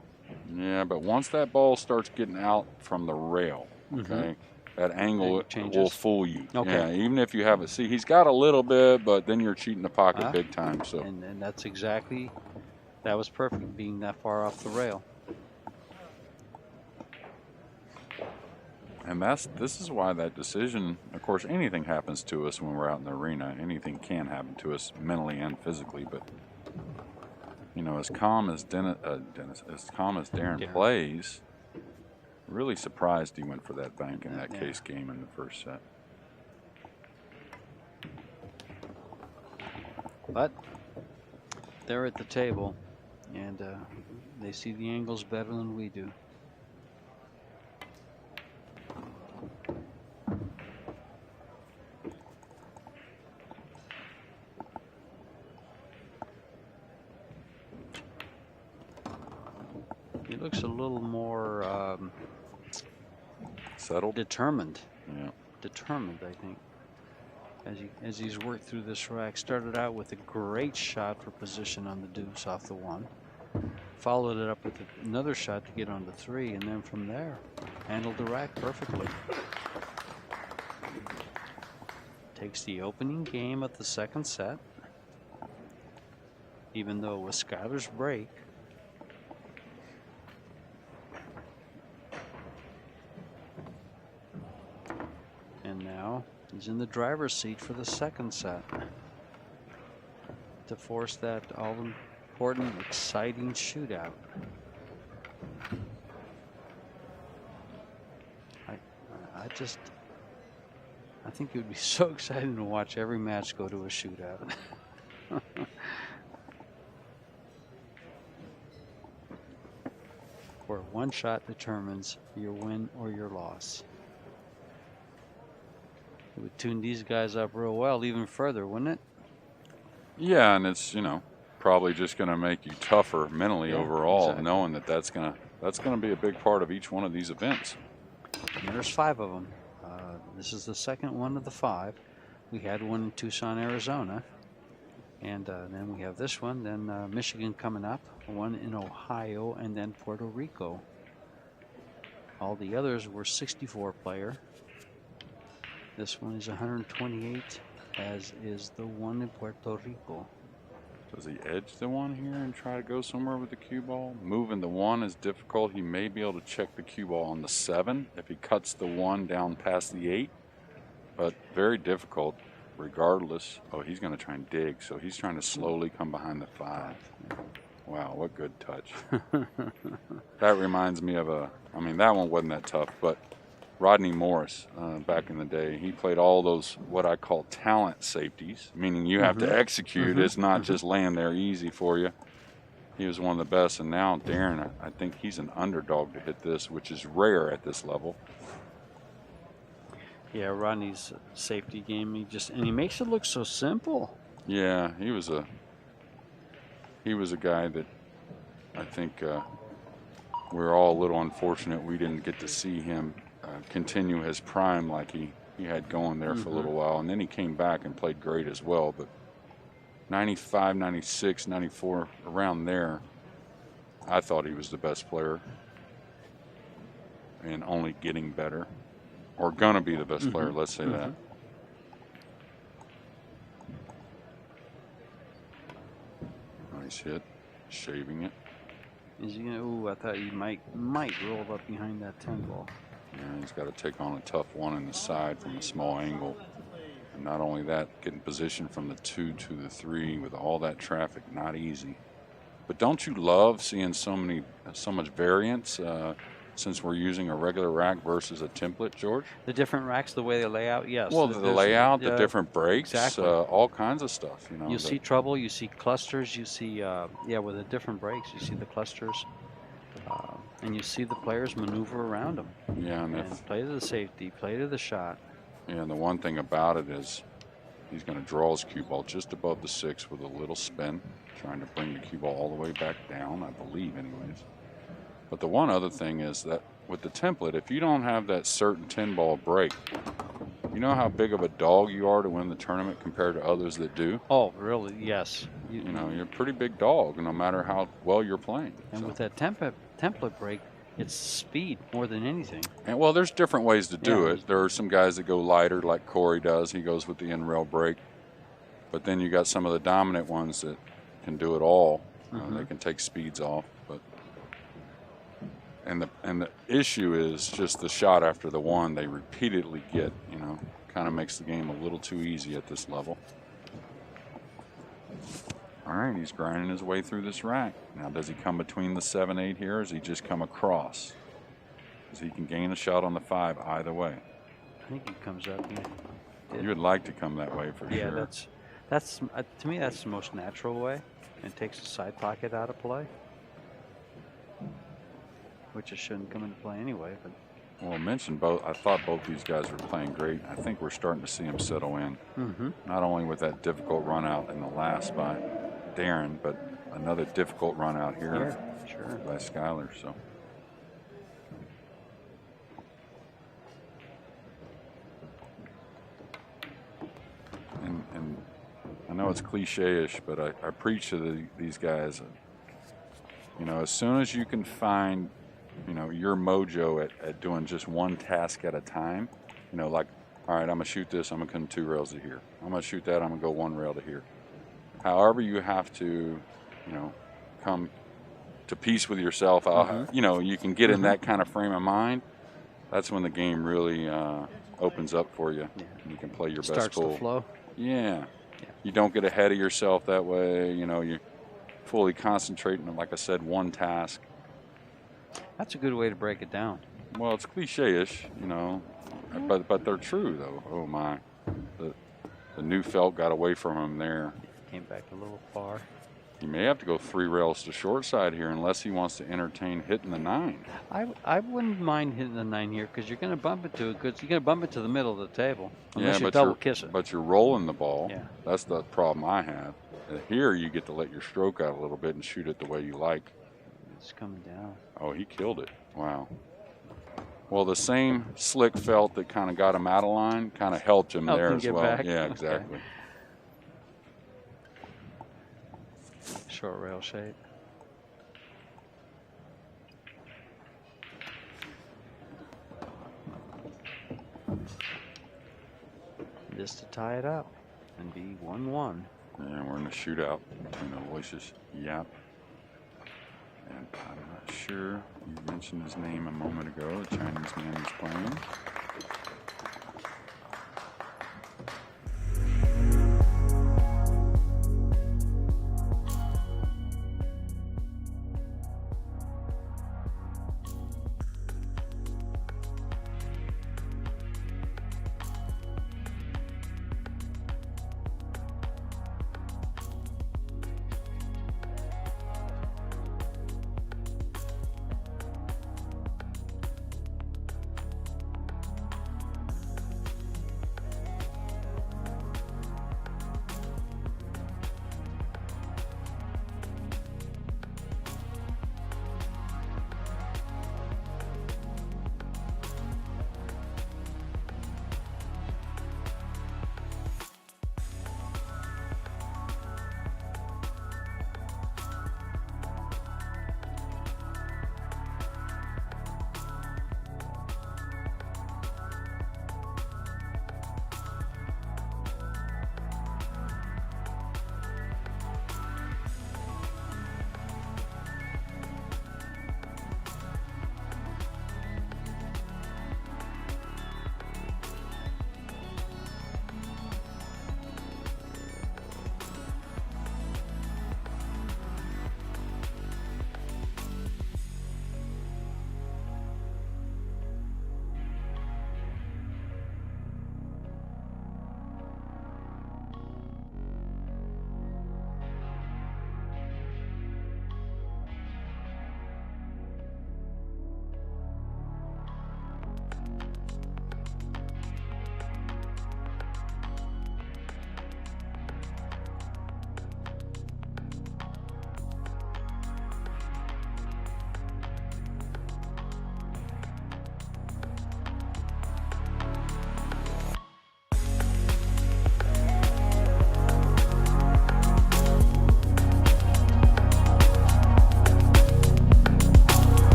Yeah, but once that ball starts getting out from the rail, okay, that angle will fool you.
Okay.
Yeah, even if you have it. See, he's got a little bit, but then you're cheating the pocket big time. So.
And that's exactly, that was perfect, being that far off the rail.
And this is why that decision, of course, anything happens to us when we're out in the arena. Anything can happen to us mentally and physically. But, you know, as calm as Darren plays, really surprised he went for that bank in that case game in the first set.
But they're at the table, and they see the angles better than we do. He looks a little more
settled,
determined.
Yeah,
determined, I think. As he's worked through this rack, started out with a great shot for position on the deuce off the 1, followed it up with another shot to get on the 3, and then from there handled the rack perfectly. Takes the opening game of the second set, even though it was Skyler's break. And now he's in the driver's seat for the second set to force that all-important, exciting shootout. I think it would be so exciting to watch every match go to a shootout. Where one shot determines your win or your loss. It would tune these guys up real well, even further, wouldn't it?
Yeah, and it's, you know, probably just going to make you tougher mentally overall,
exactly.
knowing that that's gonna be a big part of each one of these events.
And there's 5 of them. This is the second one of the 5. We had one in Tucson, Arizona, and then we have this one. Then Michigan coming up, one in Ohio, and then Puerto Rico. All the others were 64-player. This one is 128, as is the one in Puerto Rico.
Does he edge the 1 here and try to go somewhere with the cue ball? Moving the 1 is difficult. He may be able to check the cue ball on the 7 if he cuts the 1 down past the 8, but very difficult regardless. Oh, he's going to try and dig, so he's trying to slowly come behind the 5. Wow, what good touch. That reminds me of I mean, that one wasn't that tough, but Rodney Morris back in the day. He played all those what I call talent safeties, meaning you have to execute. It's not just laying there easy for you. He was one of the best, and now Darren, I think he's an underdog to hit this, which is rare at this level.
Yeah, Rodney's safety game, he makes it look so simple.
Yeah, he was a guy that I think we're all a little unfortunate we didn't get to see him continue his prime like he had going there for a little while, and then he came back and played great as well. But 95, 96, 94, around there, I thought he was the best player and only getting better, or gonna be the best player, let's say that. Nice hit, shaving it.
Is he gonna, ooh, I thought he might roll up behind that 10 ball.
Yeah, he's got to take on a tough one in the side from a small angle. And not only that, getting position from the 2 to the 3 with all that traffic, not easy. But don't you love seeing so much variance since we're using a regular rack versus a template, George?
The different racks, the way they lay out, yes.
Well, the layout, the different breaks,
exactly.
All kinds of stuff. You know,
you see trouble, you see clusters, you see, with the different breaks, you see the clusters. And you see the players maneuver around them.
Yeah,
and play to the safety, play to the shot.
Yeah, and the one thing about it is he's going to draw his cue ball just above the 6 with a little spin, trying to bring the cue ball all the way back down, I believe anyways. But the one other thing is that with the template, if you don't have that certain 10-ball break, you know how big of a dog you are to win the tournament compared to others that do?
Oh, really? Yes.
You know, you're a pretty big dog no matter how well you're playing.
And with that template break, it's speed more than anything.
And well, there's different ways to do it. There are some guys that go lighter like Corey does. He goes with the in-rail break. But then you got some of the dominant ones that can do it all. They can take speeds off. But and the issue is just the shot after the one they repeatedly get, you know, kind of makes the game a little too easy at this level. All right, he's grinding his way through this rack. Now, does he come between the 7-8 here, or does he just come across? Because he can gain a shot on the 5 either way.
I think he comes up here.
You would like to come that way for sure.
Yeah, that's to me that's the most natural way. It takes the side pocket out of play, which it shouldn't come into play anyway. But
well, I mentioned both. I thought both these guys were playing great. I think we're starting to see them settle in. Not only with that difficult run out in the last by Darren, but another difficult run out here by Skyler. So. And I know it's cliche-ish, but I preach to these guys. You know, as soon as you can find, you know, your mojo at doing just one task at a time, you know, like, all right, I'm gonna shoot this, I'm gonna come 2 rails to here. I'm gonna shoot that, I'm gonna go 1 rail to here. However you have to, you know, come to peace with yourself, you know, you can get in that kind of frame of mind, that's when the game really opens up for you. You can play your best
starts
pool.
to flow.
Yeah. You don't get ahead of yourself that way, you know, you're fully concentrating on, like I said, one task.
That's a good way to break it down.
Well, it's cliche-ish, you know, but they're true, though. Oh, my. The new felt got away from him there.
Came back a little far.
He may have to go 3 rails to short side here unless he wants to entertain hitting the 9.
I wouldn't mind hitting the 9 here because you're going to bump it to a good. You're going to bump it to the middle of the table. Unless you double kiss it.
But you're rolling the ball.
Yeah.
That's the problem I have. Here you get to let your stroke out a little bit and shoot it the way you like.
It's coming down.
Oh, he killed it. Wow. Well, the same slick felt that kind of got him out of line kind of helped him there as well.
Back.
Yeah, exactly.
Okay. Short rail shape. Just to tie it up and be 1-1.
Yeah, we're in a shootout between Aloysius Yap. And I'm not sure, you mentioned his name a moment ago, the Chinese man who's playing.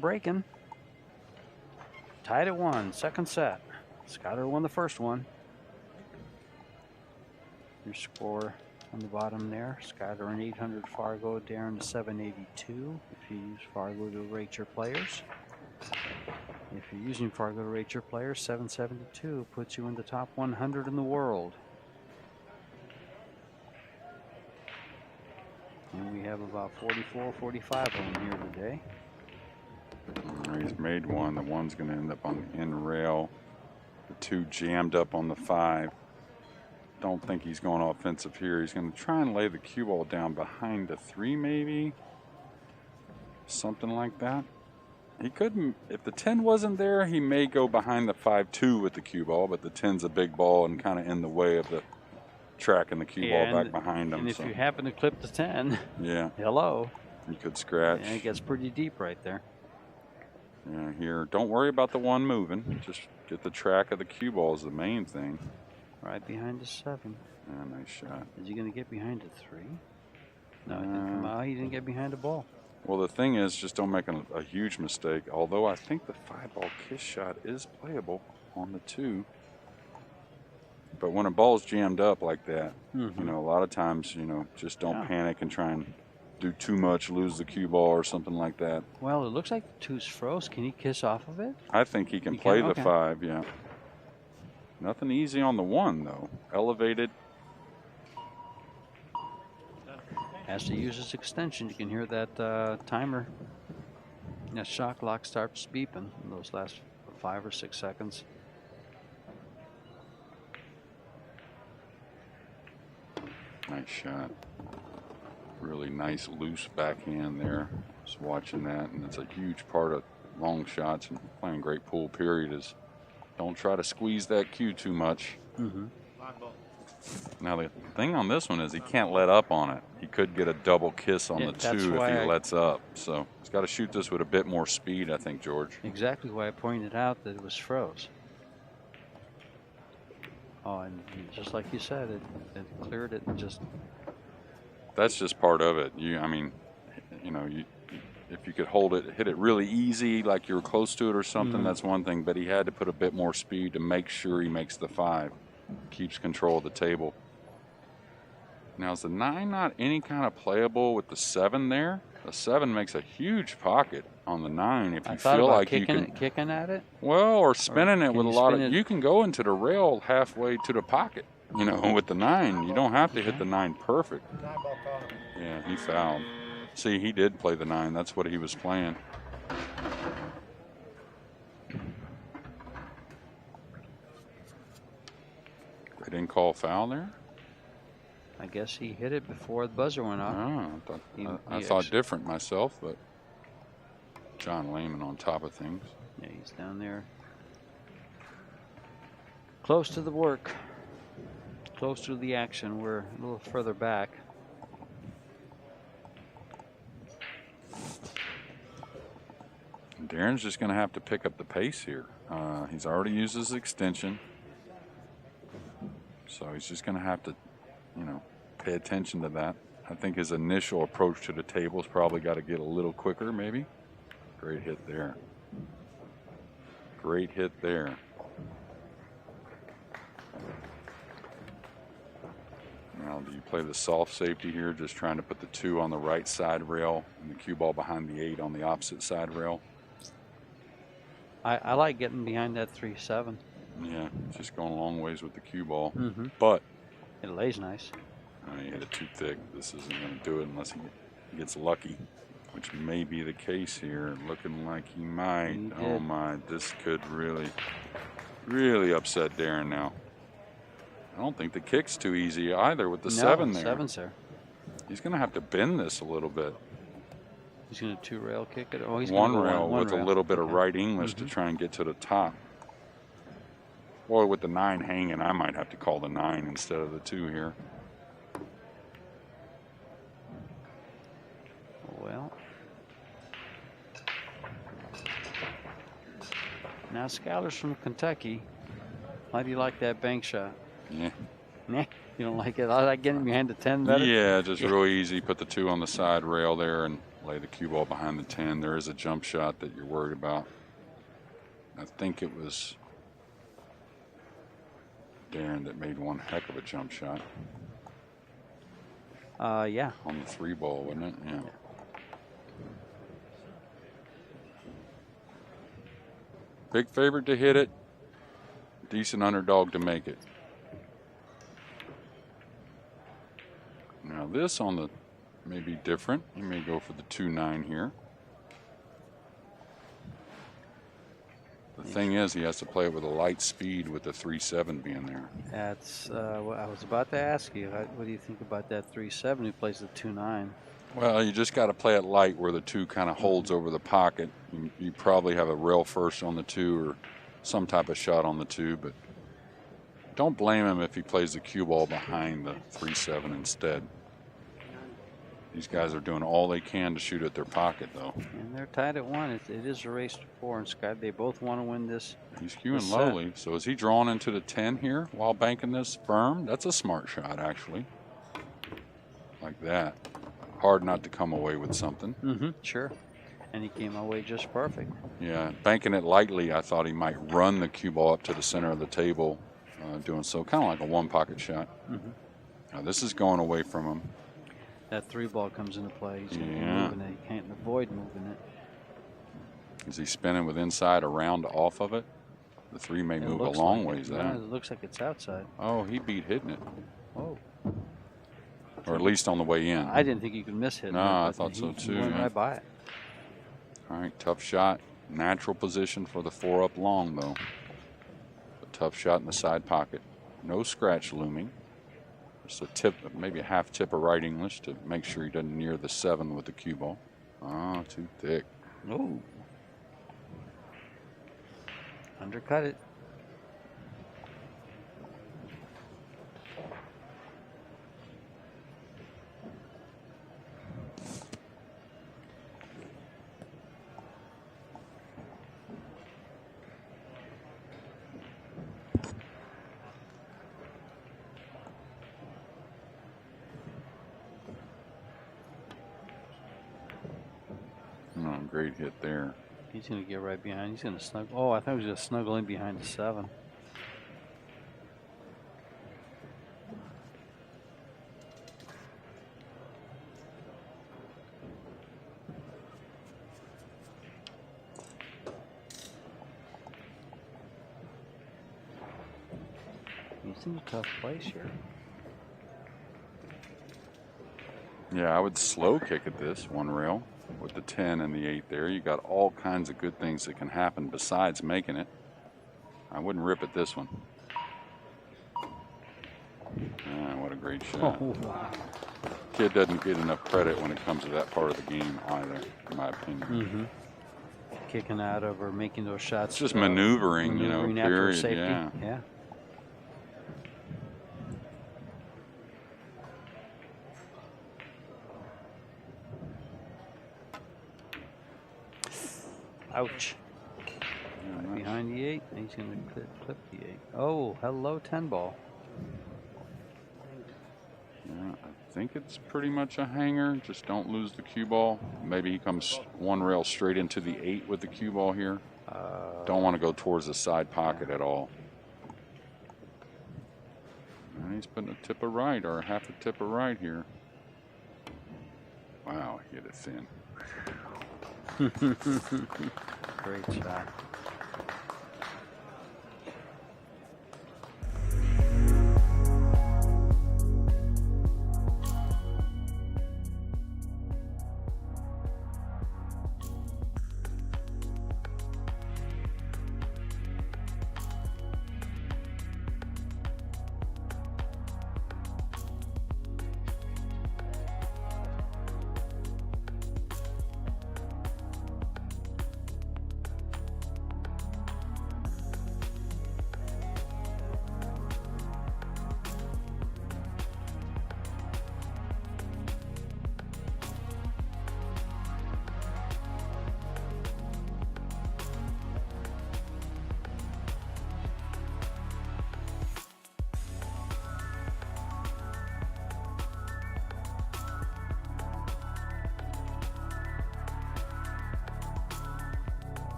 breaking. Tied at 1, second set. Skyler won the first one. Your score on the bottom there. Skyler an 800 Fargo, Darren a 782. If you use Fargo to rate your players. If you're using Fargo to rate your players, 772 puts you in the top 100 in the world. And we have about 44, 45 of them here today.
He's made one. The one's going to end up on the end rail. The 2 jammed up on the 5. Don't think he's going offensive here. He's going to try and lay the cue ball down behind the 3 maybe. Something like that. He couldn't, if the 10 wasn't there, he may go behind the 5-2 with the cue ball, but the 10's a big ball and kind of in the way of the track and the cue ball back behind him.
And if you happen to clip the 10,
yeah,
hello.
You could scratch.
And it gets pretty deep right there.
Yeah, here, don't worry about the 1 moving. Just get the track of the cue ball is the main thing.
Right behind the 7.
Yeah, nice shot.
Is he going to get behind the 3? No, he didn't come out. He didn't get behind the ball.
Well, the thing is, just don't make a huge mistake. Although I think the 5-ball kiss shot is playable on the 2. But when a ball's jammed up like that, you know, a lot of times, you know, just don't panic and try and do too much, lose the cue ball or something like that.
Well, it looks like the 2's froze. Can he kiss off of it?
I think he can play the 5, yeah. Nothing easy on the 1, though. Elevated.
Has to use his extension. You can hear that timer. That shock clock starts beeping in those last 5 or 6 seconds.
Nice shot. Really nice loose backhand there. Just watching that, and it's a huge part of long shots and playing great pool period is don't try to squeeze that cue too much. Now the thing on this one is he can't let up on it. He could get a double kiss on the 2 if he lets up. So he's got to shoot this with a bit more speed, I think, George.
Exactly why I pointed out that it was froze. Oh, and just like you said, it cleared it and just.
That's just part of it. I mean, you know, if you could hold it, hit it really easy, like you were close to it or something, that's one thing. But he had to put a bit more speed to make sure he makes the 5. Keeps control of the table. Now, is the 9 not any kind of playable with the 7 there? The 7 makes a huge pocket on the 9 if you feel like you can.
Kicking at it?
Well, or spinning it with a lot of. You can go into the rail halfway to the pocket, you know, with the 9. You don't have to hit the 9 perfect. Yeah, he fouled. See, he did play the 9. That's what he was playing. They didn't call foul there?
I guess he hit it before the buzzer went off.
Oh, I thought different myself, but John Lehman on top of things.
Yeah, he's down there. Close to the work. Close to the action. We're a little further back.
Darren's just going to have to pick up the pace here. He's already used his extension. So he's just going to have to, you know, pay attention to that. I think his initial approach to the table's probably got to get a little quicker, maybe. Great hit there. Great hit there. Now, do you play the soft safety here, just trying to put the 2 on the right side rail and the cue ball behind the 8 on the opposite side rail?
I like getting behind that 3-7.
Yeah, it's just going a long ways with the cue ball.
But it lays nice.
He hit it too thick. This isn't going to do it unless he gets lucky, which may be the case here. Looking like he might. Oh my, this could really, really upset Darren now. I don't think the kick's too easy either with the 7 there.
7's there.
He's going to have to bend this a little bit.
He's going to 2-rail kick it. Oh, he's
one
going to
rail with a little bit of right English to try and get to the top. Boy, with the 9 hanging, I might have to call the 9 instead of the 2 here.
Well, now Skyler's from Kentucky. How do you like that bank shot?
Yeah.
Nah. You don't like it? I like getting behind the 10 better?
Yeah, just real easy. Put the 2 on the side rail there and lay the cue ball behind the 10. There is a jump shot that you're worried about. I think it was Darren that made one heck of a jump shot.
Yeah.
On the 3 ball, wasn't it? Yeah. Big favorite to hit it. Decent underdog to make it. Now this on the may be different. He may go for the 2-9 here. The thing is, he has to play it with a light speed with the 3-7 being there.
That's what I was about to ask you. What do you think about that 3-7 who plays the 2-9?
Well, you just got to play it light where the 2 kind of holds over the pocket. You probably have a rail first on the 2 or some type of shot on the 2, but don't blame him if he plays the cue ball behind the 3-7 instead. These guys are doing all they can to shoot at their pocket, though.
And they're tied at 1. It is a race to 4, and Sky, they both want to win this.
He's cueing lowly. So is he drawn into the 10 here while banking this firm? That's a smart shot, actually. Like that. Hard not to come away with something.
Mm-hmm, sure. And he came away just perfect.
Yeah, banking it lightly, I thought he might run the cue ball up to the center of the table, doing so, kind of like a 1-pocket shot.
Mm-hmm.
Now this is going away from him.
That 3 ball comes into play. He's
Yeah.
moving it. He can't avoid moving it.
Is he spinning with inside around off of it? The 3 may move a long ways
out.
out.
It looks like it's outside.
Oh, he beat hitting it.
Oh.
Or at least on the way in.
I didn't think you could miss hitting it.
No, I thought so too.
He went
Yeah.
right by it.
All right, tough shot. Natural position for the 4-up long, though. A tough shot in the side pocket. No scratch looming. Just a tip, maybe a half tip of right English to make sure he doesn't near the 7 with the cue ball. Oh, too thick.
Oh. Undercut it.
Oh, great hit there.
He's going to get right behind. He's going to snuggle. Oh, I thought he was going to snuggle in behind the 7. He's in a tough place here.
Yeah, I would slow kick at this 1 rail with the 10 and the 8 there. You got all kinds of good things that can happen besides making it. I wouldn't rip at this one. Ah, what a great shot.
Oh, wow.
Kid doesn't get enough credit when it comes to that part of the game either, in my opinion.
Mm-hmm. Kicking out of or making those shots.
It's just maneuvering, you know,
after
period.
safety.
Yeah.
Yeah. Ouch. Right behind the 8. He's going to clip the 8. Oh, hello, 10 ball.
Yeah, I think it's pretty much a hanger. Just don't lose the cue ball. Maybe he comes 1 rail straight into the 8 with the cue ball here. Don't want to go towards the side pocket at all. And he's putting a tip of right or half a tip of right here. Wow, he hit it thin.
Great shot.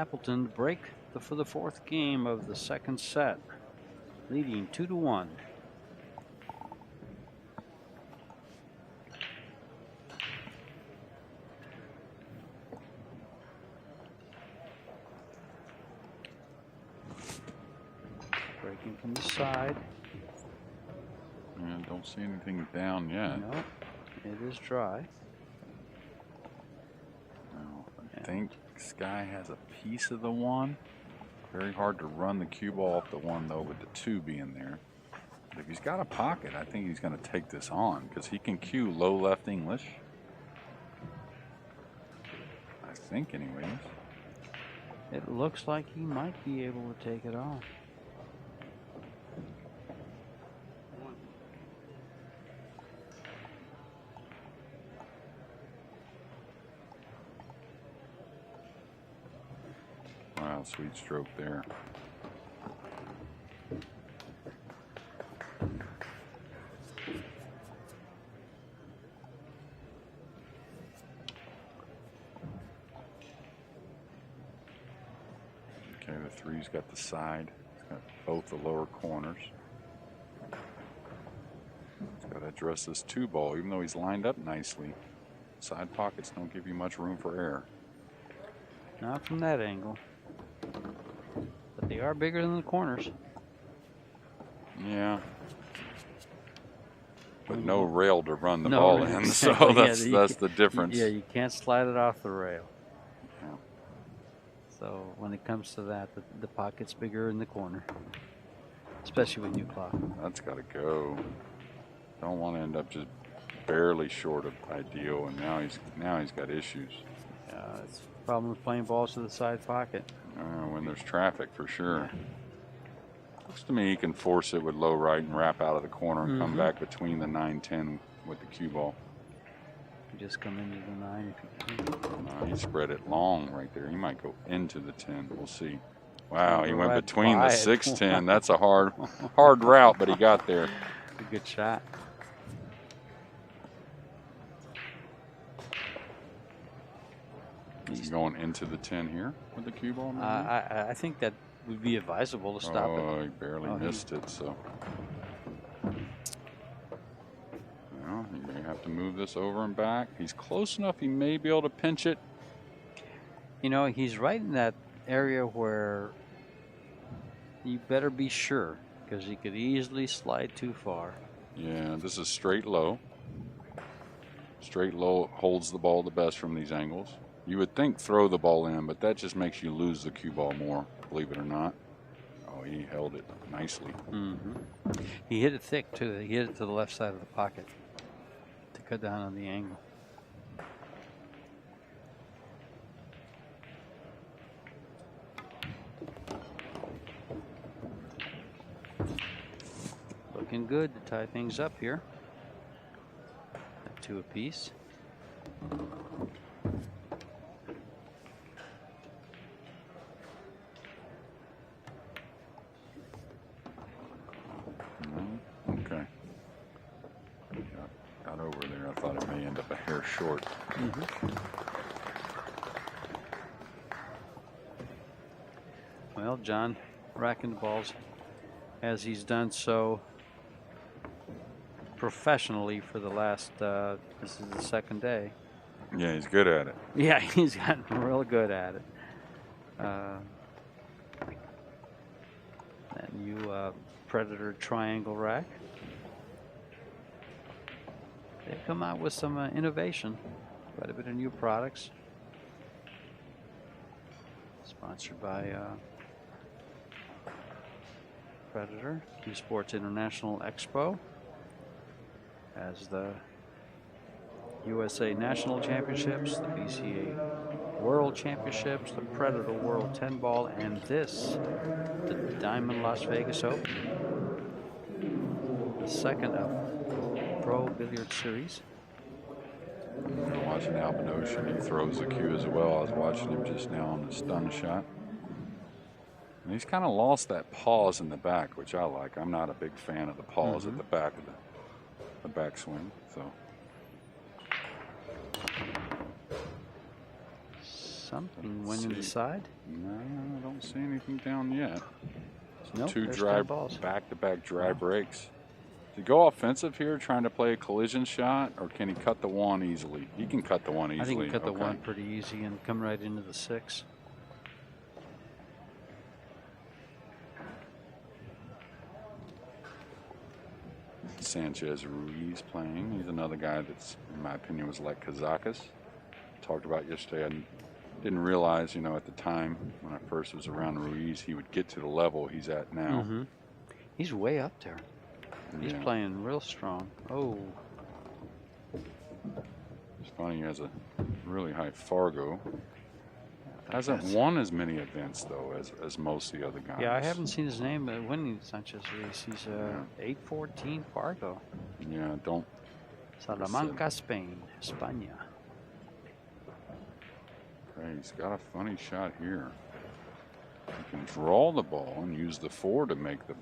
Appleton to break for the fourth game of the second set, leading 2-1. Breaking from the side.
And don't see anything down yet.
No, it is dry.
Now, I think Sky has a piece of the one. Very hard to run the cue ball off the one, though, with the two being there. But if he's got a pocket, I think he's going to take this on because he can cue low left English. I think, anyways.
It looks like he might be able to take it on.
Wow, sweet stroke there. Okay, the three's got the side. It's got both the lower corners. He's got to address this two ball, even though he's lined up nicely. Side pockets don't give you much room for error.
Not from that angle. But they are bigger than the corners.
Yeah. But no rail to run the
No,
ball
right,
in,
exactly.
so that's
Yeah,
the difference.
Yeah, you can't slide it off the rail.
Yeah.
So when it comes to that, the pocket's bigger in the corner, especially with new cloth.
That's got to go. Don't want to end up just barely short of ideal, and now he's got issues.
It's a problem with playing balls to the side pocket.
When there's traffic, for sure. Looks to me he can force it with low right and wrap out of the corner and come back between the 9-10 with the cue ball.
Just come into the 9 if you can.
No, he spread it long right there. He might go into the 10. We'll see. Wow, he went
Right
between the
by it.
6-10. That's a hard route, but he got there.
A good shot.
He's going into the 10 here with the cue ball. Maybe?
I think that would be advisable to stop it.
Oh, he barely missed it, so. Well, he may have to move this over and back. He's close enough, he may be able to pinch it.
You know, he's right in that area where you better be sure, because he could easily slide too far.
Yeah, this is straight low. Straight low holds the ball the best from these angles. You would think throw the ball in, but that just makes you lose the cue ball more, believe it or not. Oh, he held it nicely.
He hit it thick, too. He hit it to the left side of the pocket to cut down on the angle. Looking good to tie things up here. At 2 apiece.
Okay. Got over there. I thought it may end up a hair short.
Well, John racking the balls as he's done so professionally for the last, this is the second day.
Yeah, he's good at it.
Yeah, he's gotten real good at it. That new Predator triangle rack. They've come out with some innovation, quite a bit of new products. Sponsored by Predator, CueSports International Expo, as the USA National Championships, the BCA World Championships, the Predator World 10 Ball, and this, the Diamond Las Vegas Open, the second of Pro Billiard Series.
I'm watching Appleton, he throws the cue as well. I was watching him just now on the stun shot. And he's kind of lost that pause in the back, which I like. I'm not a big fan of the pause at the back of the backswing. So
Something went in the side.
No, I don't see anything down yet.
Nope,
Two
there's
dry
10 balls.
back-to-back dry breaks. Does he go offensive here, trying to play a collision shot, or can he cut the one easily? He can cut the one easily.
I think he cut the one pretty easy and come right into the 6.
Sanchez Ruiz playing. He's another guy that's, in my opinion, was like Kazakis. Talked about yesterday. I didn't realize, you know, at the time when I first was around Ruiz, he would get to the level he's at now.
He's way up there. He's
Yeah.
playing real strong. Oh.
It's funny, he has a really high Fargo. Hasn't won as many events, though, as most of the other guys.
Yeah, I haven't seen his name winning Sanchez Ruiz. He's 814 Fargo.
Yeah, don't.
Salamanca, Spain. España.
Okay, he's got a funny shot here. He can draw the ball and use the 4 to make the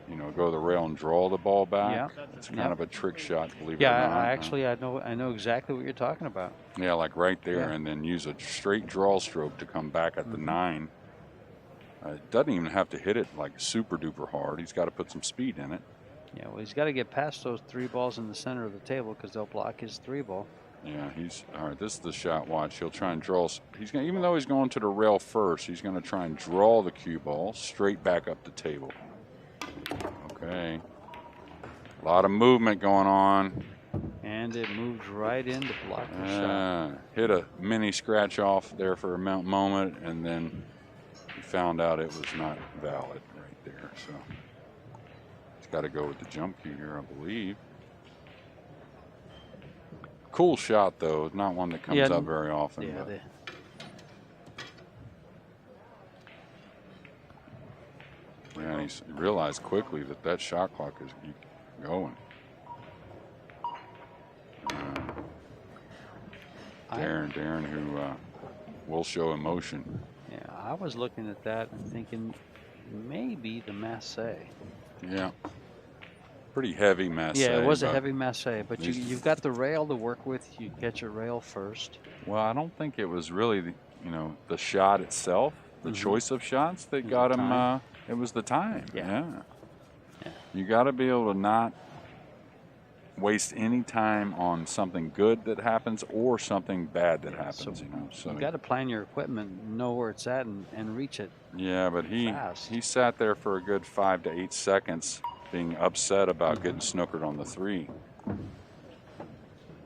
you know, go to the rail and draw the ball back.
Yeah.
It's kind of a trick shot, believe
Yeah,
it or not.
I know exactly what you're talking about.
Yeah, like right there,
Yeah.
and then use a straight draw stroke to come back at the 9. It doesn't even have to hit it like super duper hard. He's got to put some speed in it.
Yeah, well, he's got to get past those 3 balls in the center of the table because they'll block his 3 ball.
Yeah, he's all right. This is the shot. Watch, he'll try and draw. He's gonna, even though he's going to the rail first, he's going to try and draw the cue ball straight back up the table. Okay, a lot of movement going on.
And it moved right in to block the shot.
Hit a mini scratch off there for a moment, and then he found out it was not valid right there. So he's got to go with the jump cue here, I believe. Cool shot, though. Not one that comes up very often.
Yeah,
and he realized quickly that that shot clock is going. Darren, who will show emotion.
Yeah, I was looking at that and thinking maybe the masse.
Yeah. Pretty heavy masse.
Yeah, it was a heavy masse, but you've got the rail to work with. You get your rail first.
Well, I don't think it was really, the shot itself, the choice of shots that got him. It was the time. Yeah. You got to be able to not waste any time on something good that happens or something bad that happens. So
you got to plan your equipment, know where it's at, and reach it.
Yeah, but he sat there for a good 5 to 8 seconds, being upset about getting snookered on the 3.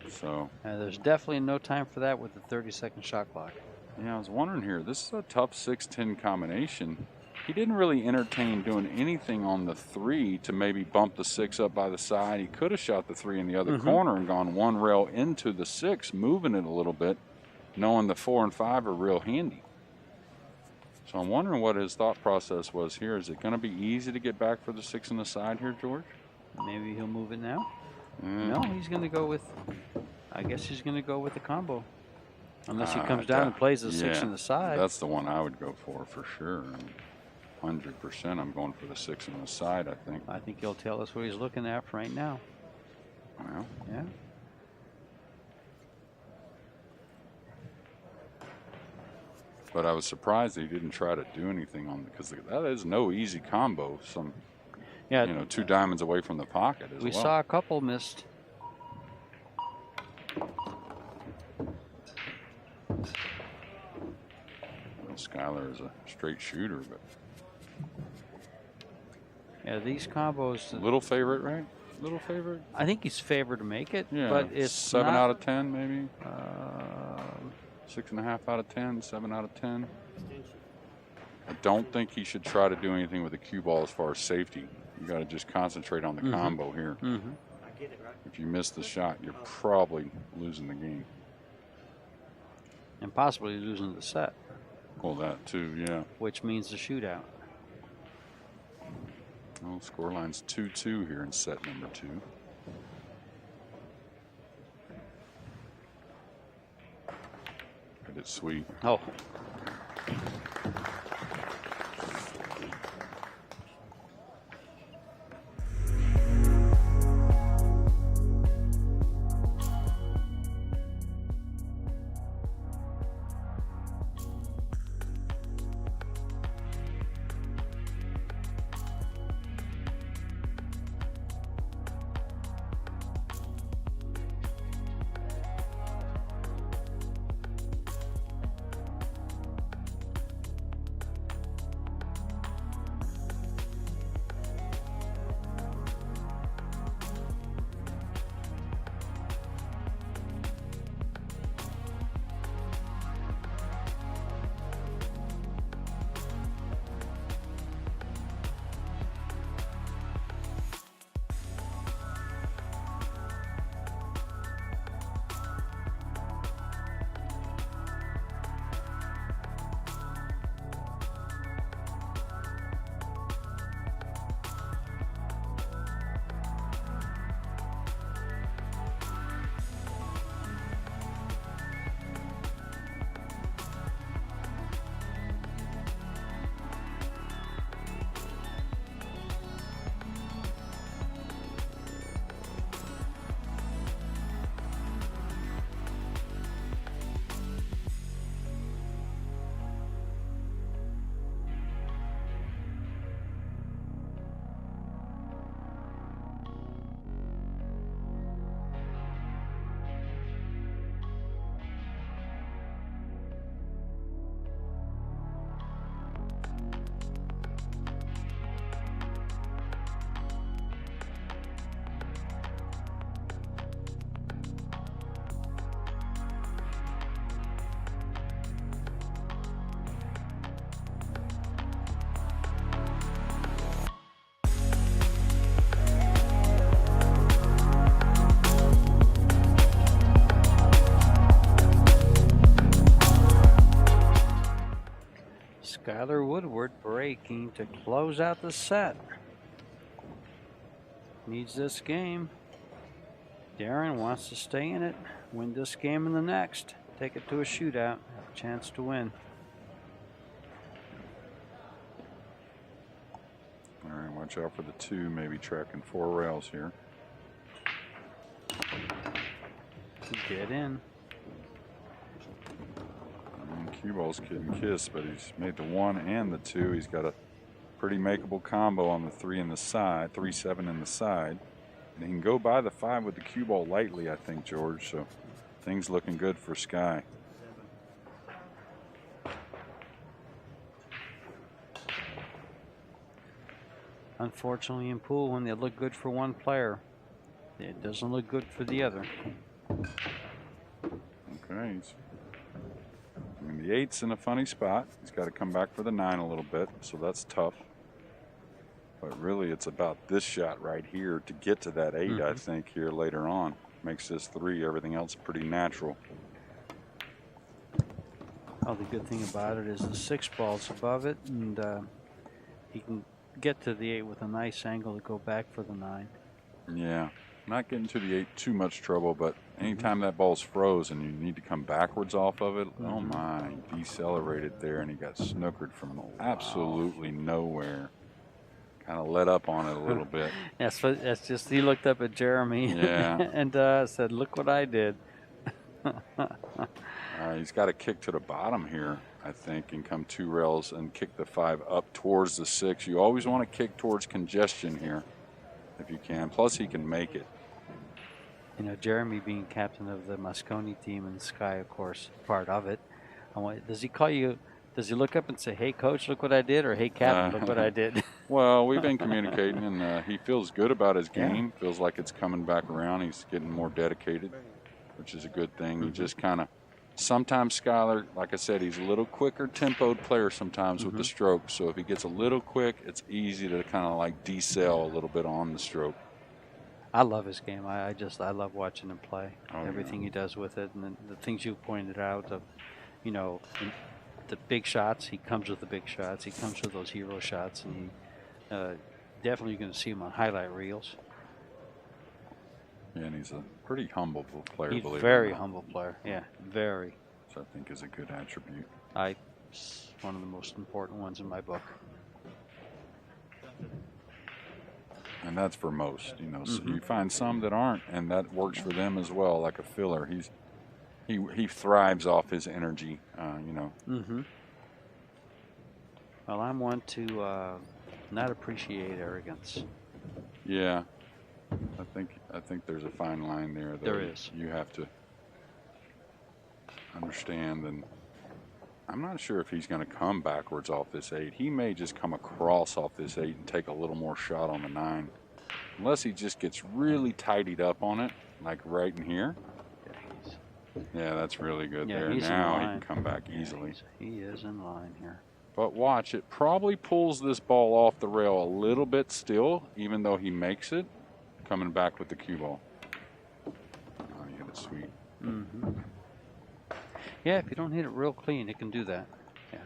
So
there's definitely no time for that with the 30-second shot clock.
Yeah, I was wondering here. This is a tough 6-10 combination. He didn't really entertain doing anything on the 3 to maybe bump the 6 up by the side. He could have shot the 3 in the other corner and gone one rail into the 6, moving it a little bit, knowing the 4 and 5 are real handy. So I'm wondering what his thought process was here. Is it going to be easy to get back for the 6 in the side here, George?
Maybe he'll move it now. No, he's going to go with, I guess he's going to go with the combo. Unless he comes down and plays the 6 in the side.
That's the one I would go for sure. 100% I'm going for the 6 on the side, I think.
I think he'll tell us what he's looking at right now.
Well,
yeah.
But I was surprised he didn't try to do anything on because that is no easy combo.
Yeah,
2 diamonds away from the pocket as well.
We saw a couple missed.
Well, Skyler is a straight shooter, but
yeah, these combos.
Little favorite, right? Little favorite.
I think he's favored to make it,
yeah,
but it's
7 out of 10, maybe.
6.5
out of 10, 7 out of 10. I don't think he should try to do anything with the cue ball as far as safety. You got to just concentrate on the combo here. If you miss the shot, you're probably losing the game.
And possibly losing the set.
Well, that too, yeah.
Which means the shootout.
Well, scoreline's 2-2 here in set number 2. Hit it sweet.
Oh. Skyler Woodward breaking to close out the set. Needs this game. Darren wants to stay in it, win this game and the next. Take it to a shootout, have a chance to win.
All right, watch out for the 2, maybe tracking 4 rails here.
Get in.
Cue ball's couldn't kiss, but he's made the 1 and the 2. He's got a pretty makeable combo on the 3 in the side, 3-7 in the side. And he can go by the 5 with the cue ball lightly, I think, George. So things looking good for Sky.
Unfortunately, in pool, when they look good for one player, it doesn't look good for the other.
Okay. I mean, the 8's in a funny spot. He's got to come back for the 9 a little bit, so that's tough. But really, it's about this shot right here to get to that 8, I think, here later on. Makes this 3, everything else pretty natural.
Oh, the good thing about it is the 6 ball's above it, and he can get to the 8 with a nice angle to go back for the 9.
Yeah, not getting to the 8 too much trouble, but anytime that ball's froze and you need to come backwards off of it, oh my, he decelerated there and he got snookered from absolutely nowhere. Kind of let up on it a little bit.
That's just, he looked up at Jeremy and said, look what I did.
He's got to kick to the bottom here, I think, and come 2 rails and kick the 5 up towards the 6. You always want to kick towards congestion here if you can. Plus, he can make it.
You know, Jeremy being captain of the Moscone team and Sky, of course, part of it. Does he call you? Does he look up and say, hey, coach, look what I did? Or, hey, captain, look what I did?
Well, we've been communicating, and he feels good about his game. Feels like it's coming back around. He's getting more dedicated, which is a good thing. He just kind of, sometimes Skyler, like I said, he's a little quicker tempoed player sometimes with the stroke. So if he gets a little quick, it's easy to kind of like decel a little bit on the stroke.
I love his game. I love watching him play. Everything he does with it, and the things you pointed out of, you know, the big shots. He comes with the big shots. He comes with those hero shots, and he definitely going to see him on highlight reels.
Yeah, and he's a pretty humble player.
He's a very humble player. Yeah, very.
So I think is a good attribute.
One of the most important ones in my book.
And that's for most, you know. So you find some that aren't, and that works for them as well, like a filler. He thrives off his energy, you know.
Well, I'm one to not appreciate arrogance.
Yeah, I think there's a fine line there. Though.
There is.
You have to understand, and I'm not sure if he's going to come backwards off this 8. He may just come across off this 8 and take a little more shot on the 9, unless he just gets really tidied up on it, like right in here. Yeah, that's really good there. Now he can come back easily.
He is in line here.
But watch, it probably pulls this ball off the rail a little bit still, even though he makes it, coming back with the cue ball. Oh, you hit it sweet.
Yeah, if you don't hit it real clean, it can do that. Yeah.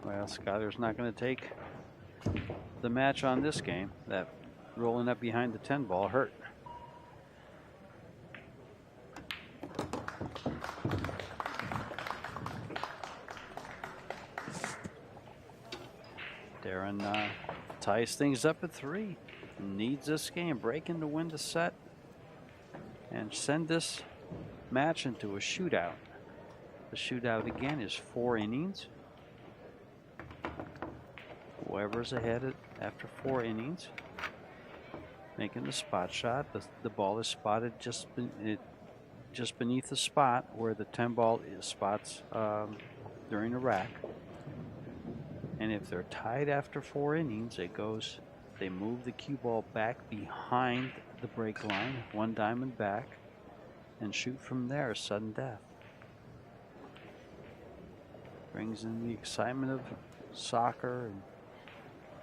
Well, Skyler's not going to take the match on this game. That rolling up behind the 10 ball hurt. Darren ties things up at 3. Needs this game, breaking to win the set and send this match into a shootout. The shootout again is 4 innings. Whoever's ahead after 4 innings, making the spot shot. The ball is spotted just beneath the spot where the 10 ball is spots during the rack. And if they're tied after 4 innings, they move the cue ball back behind the break line, 1 diamond back, and shoot from there, sudden death. Brings in the excitement of soccer and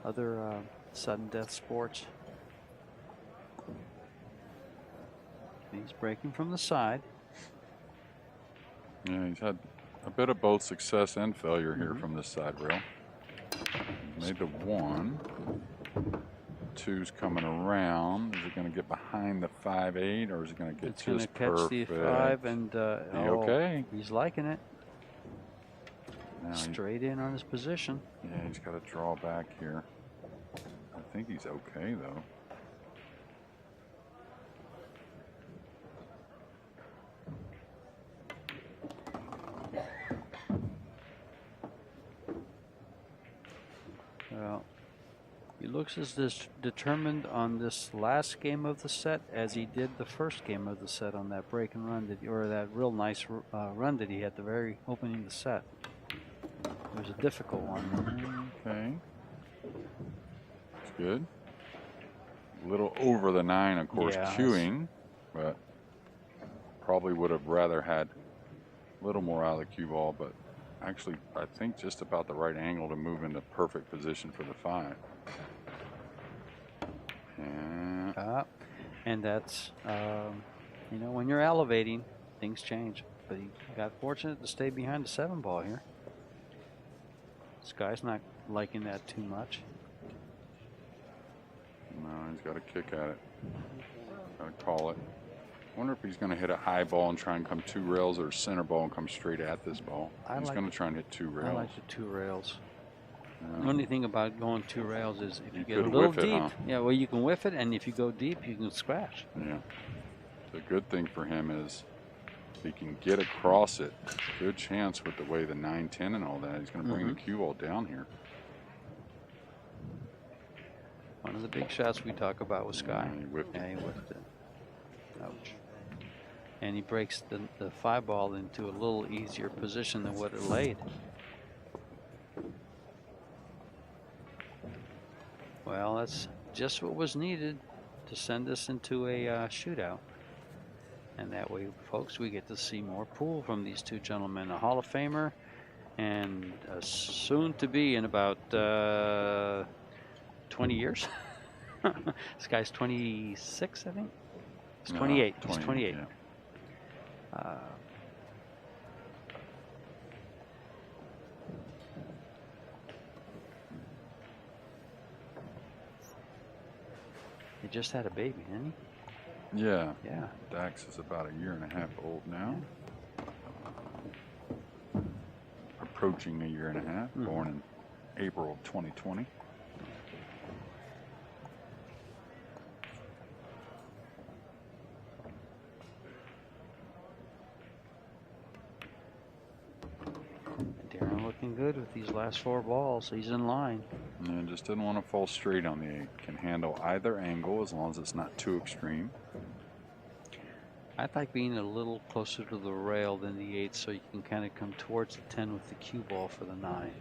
other sudden death sports. He's breaking from the side.
Yeah, he's had a bit of both success and failure here from this side rail. Made the 1. 2's coming around. Is it going to get behind the 5-8, or is it going to get
it's going to catch
perfect?
the 5 and
okay.
He's liking it.
Now
straight in on his position.
Yeah, he's got to draw back here. I think he's okay though.
Well, he looks as determined on this last game of the set as he did the first game of the set on that break and run or that real nice run that he had the very opening of the set. It was a difficult one.
Okay. It's good. A little over the 9, of course, cueing, but probably would have rather had a little more out of the cue ball, but actually, I think just about the right angle to move into perfect position for the 5.
And that's, you know, when you're elevating, things change. But he got fortunate to stay behind the 7 ball here. This guy's not liking that too much.
No, he's got to kick at it. Got to call it. I wonder if he's going to hit a high ball and try and come 2 rails, or center ball and come straight at this ball. He's going to try and hit 2 rails.
I like the 2 rails. The only thing about going 2 rails is if you get a little deep, yeah, well, you can whiff it, and if you go deep, you can scratch.
Yeah. The good thing for him is he can get across it. Good chance with the way the 9-10 and all that. He's going to bring the cue ball down here.
One of the big shots we talk about with Sky.
He whiffed it.
Yeah, he whiffed it. Ouch. And he breaks the 5 ball into a little easier position than what it laid. Well, that's just what was needed to send us into a shootout. And that way, folks, we get to see more pool from these 2 gentlemen. A Hall of Famer and soon to be in about 20 years. This guy's 26, I think. He's 28. He's 28. Yeah. He just had a baby, didn't he?
Yeah.
Yeah.
Dax is about 1.5 years old now. Approaching 1.5 years, born in April of 2020.
Darren looking good with these last 4 balls. He's in line.
And just didn't want to fall straight on the 8. Can handle either angle as long as it's not too extreme.
I like being a little closer to the rail than the 8 so you can kind of come towards the 10 with the cue ball for the 9.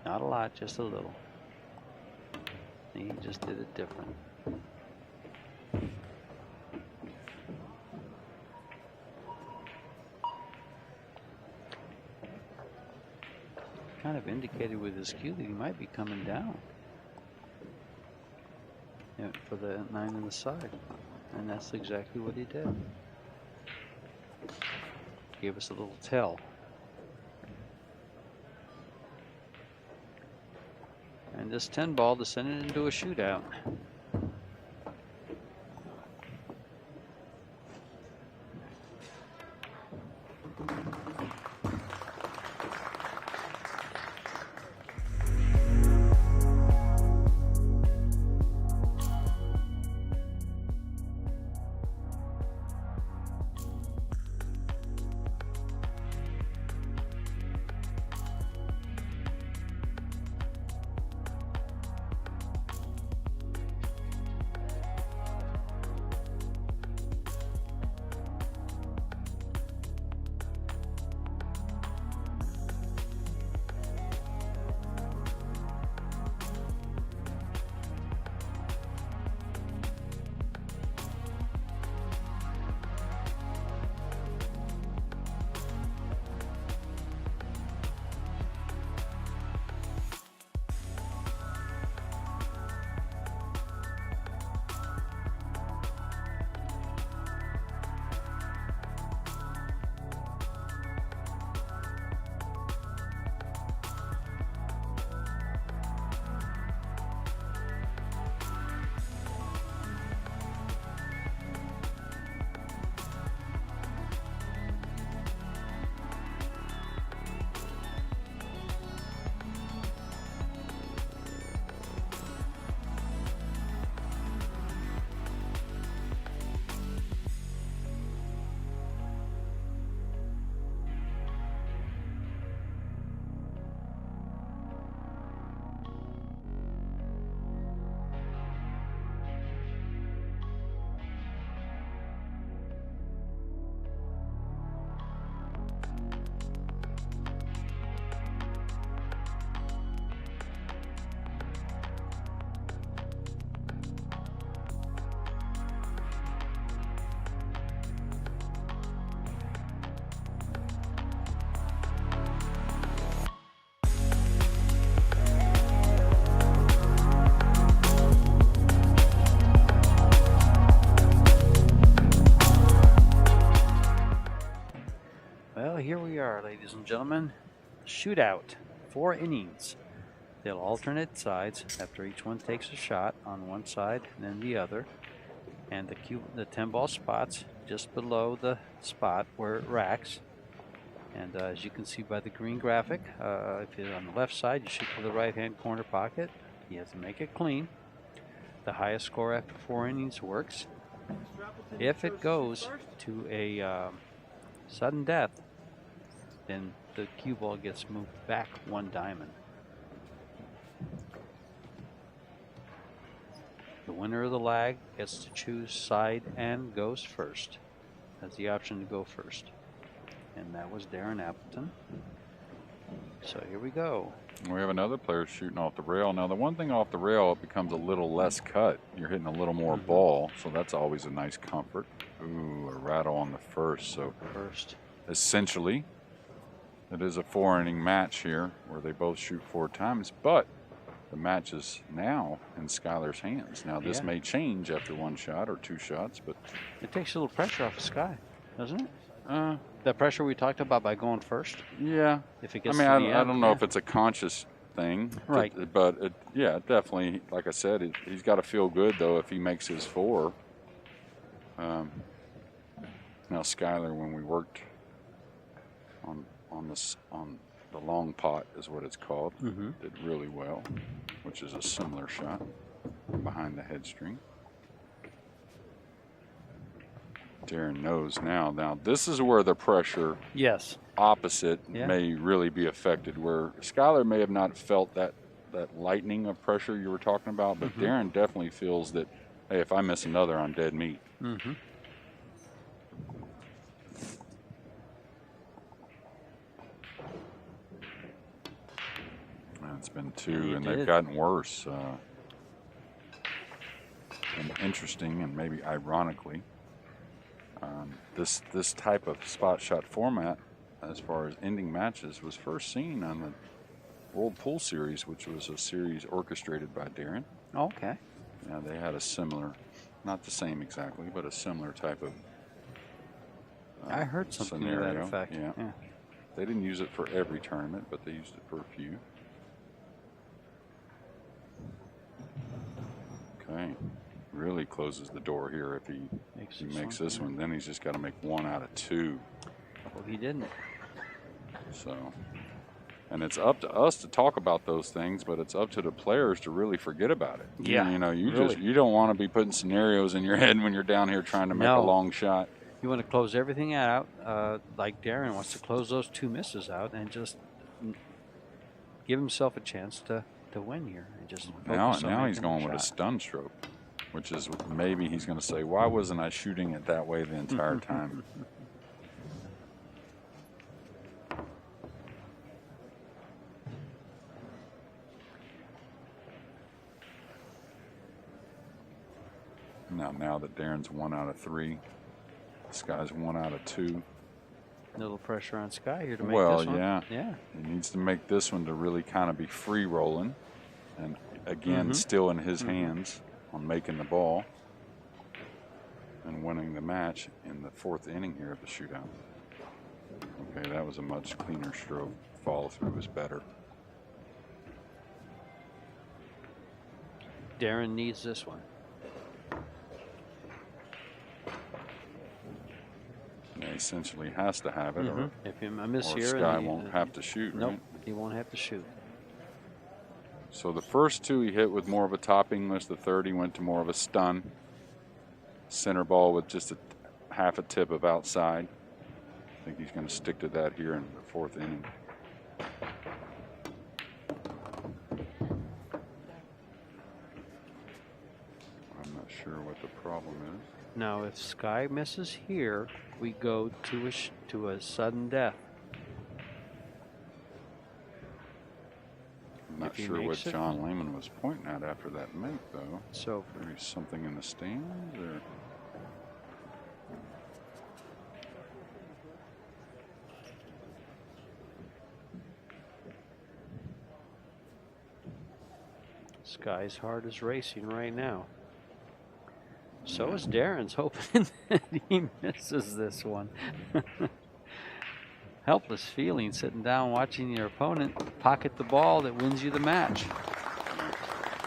Not a lot, just a little. He just did it different. Kind of indicated with his cue that he might be coming down for the 9 on the side, and that's exactly what he did. Gave us a little tell. And this 10 ball descended into a shootout. are, ladies and gentlemen. Shootout, 4 innings. They'll alternate sides after each one takes a shot on one side and then the other. And the 10-ball spots just below the spot where it racks. And as you can see by the green graphic, if you're on the left side, you shoot to the right-hand corner pocket. You have to make it clean. The highest score after 4 innings works. If it goes to a sudden death, then the cue ball gets moved back 1 diamond. The winner of the lag gets to choose side and goes first. Has the option to go first. And that was Darren Appleton. So here we go.
We have another player shooting off the rail. Now, the one thing off the rail, it becomes a little less cut. You're hitting a little more ball, so that's always a nice comfort. Ooh, a rattle on the first. So essentially, it is a 4-inning match here where they both shoot 4 times, but the match is now in Skyler's hands. Now, this may change after 1 shot or 2 shots, but
it takes a little pressure off of Sky, doesn't it? That pressure we talked about by going first.
Yeah.
If it gets
I mean,
to the
I
end,
don't know if it's a conscious thing,
right?
But yeah, definitely. Like I said, he's got to feel good though if he makes his 4. Now, Skyler, when we worked on the long pot is what it's called, did really well, which is a similar shot behind the head string. Darren knows now. Now, this is where the pressure opposite may really be affected, where Skyler may have not felt that lightning of pressure you were talking about, but Darren definitely feels that, hey, if I miss another, I'm dead meat. It's been 2, and they've gotten worse. And interesting, and maybe ironically, this type of spot shot format, as far as ending matches, was first seen on the World Pool Series, which was a series orchestrated by Darren.
Okay.
Yeah, they had a similar, not the same exactly, but a similar type of
I heard something to that effect.
Yeah. They didn't use it for every tournament, but they used it for a few. Okay. Really closes the door here if he makes this one. Then he's just got to make 1 out of 2.
Well, he didn't.
So, and it's up to us to talk about those things, but it's up to the players to really forget about it.
Yeah.
You know, you don't want to be putting scenarios in your head when you're down here trying to make a long shot.
You want to close everything out, like Darren wants to close those 2 misses out and just give himself a chance to win here. And just
now he's going with a stun stroke, which is maybe he's going to say, why wasn't I shooting it that way the entire time? Now that Darren's 1 out of 3, Sky's 1 out of 2.
A little pressure on Sky here to make this one.
Yeah. He needs to make this one to really kind of be free rolling, and again, still in his hands on making the ball and winning the match in the 4th inning here of the shootout. Okay, that was a much cleaner stroke. Follow through was better.
Darren needs this one.
He essentially has to have it, or
if I miss here,
Sky won't have to shoot.
Nope,
right?
he won't have to shoot.
So the first 2 he hit with more of a top English. The 3rd he went to more of a stun. Center ball with just half a tip of outside. I think he's going to stick to that here in the 4th inning. I'm not sure what the problem is.
Now, if Sky misses here, we go to a sudden death.
I'm not sure what John Lehman was pointing at after that make, though.
So
maybe something in the stands, or
Sky's heart is racing right now. So is Darren's, hoping that he misses this one. helpless feeling sitting down watching your opponent pocket the ball that wins you the match.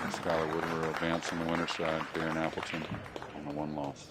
Skyler Woodward advance on the winner's side. Darren Appleton on the 1 loss.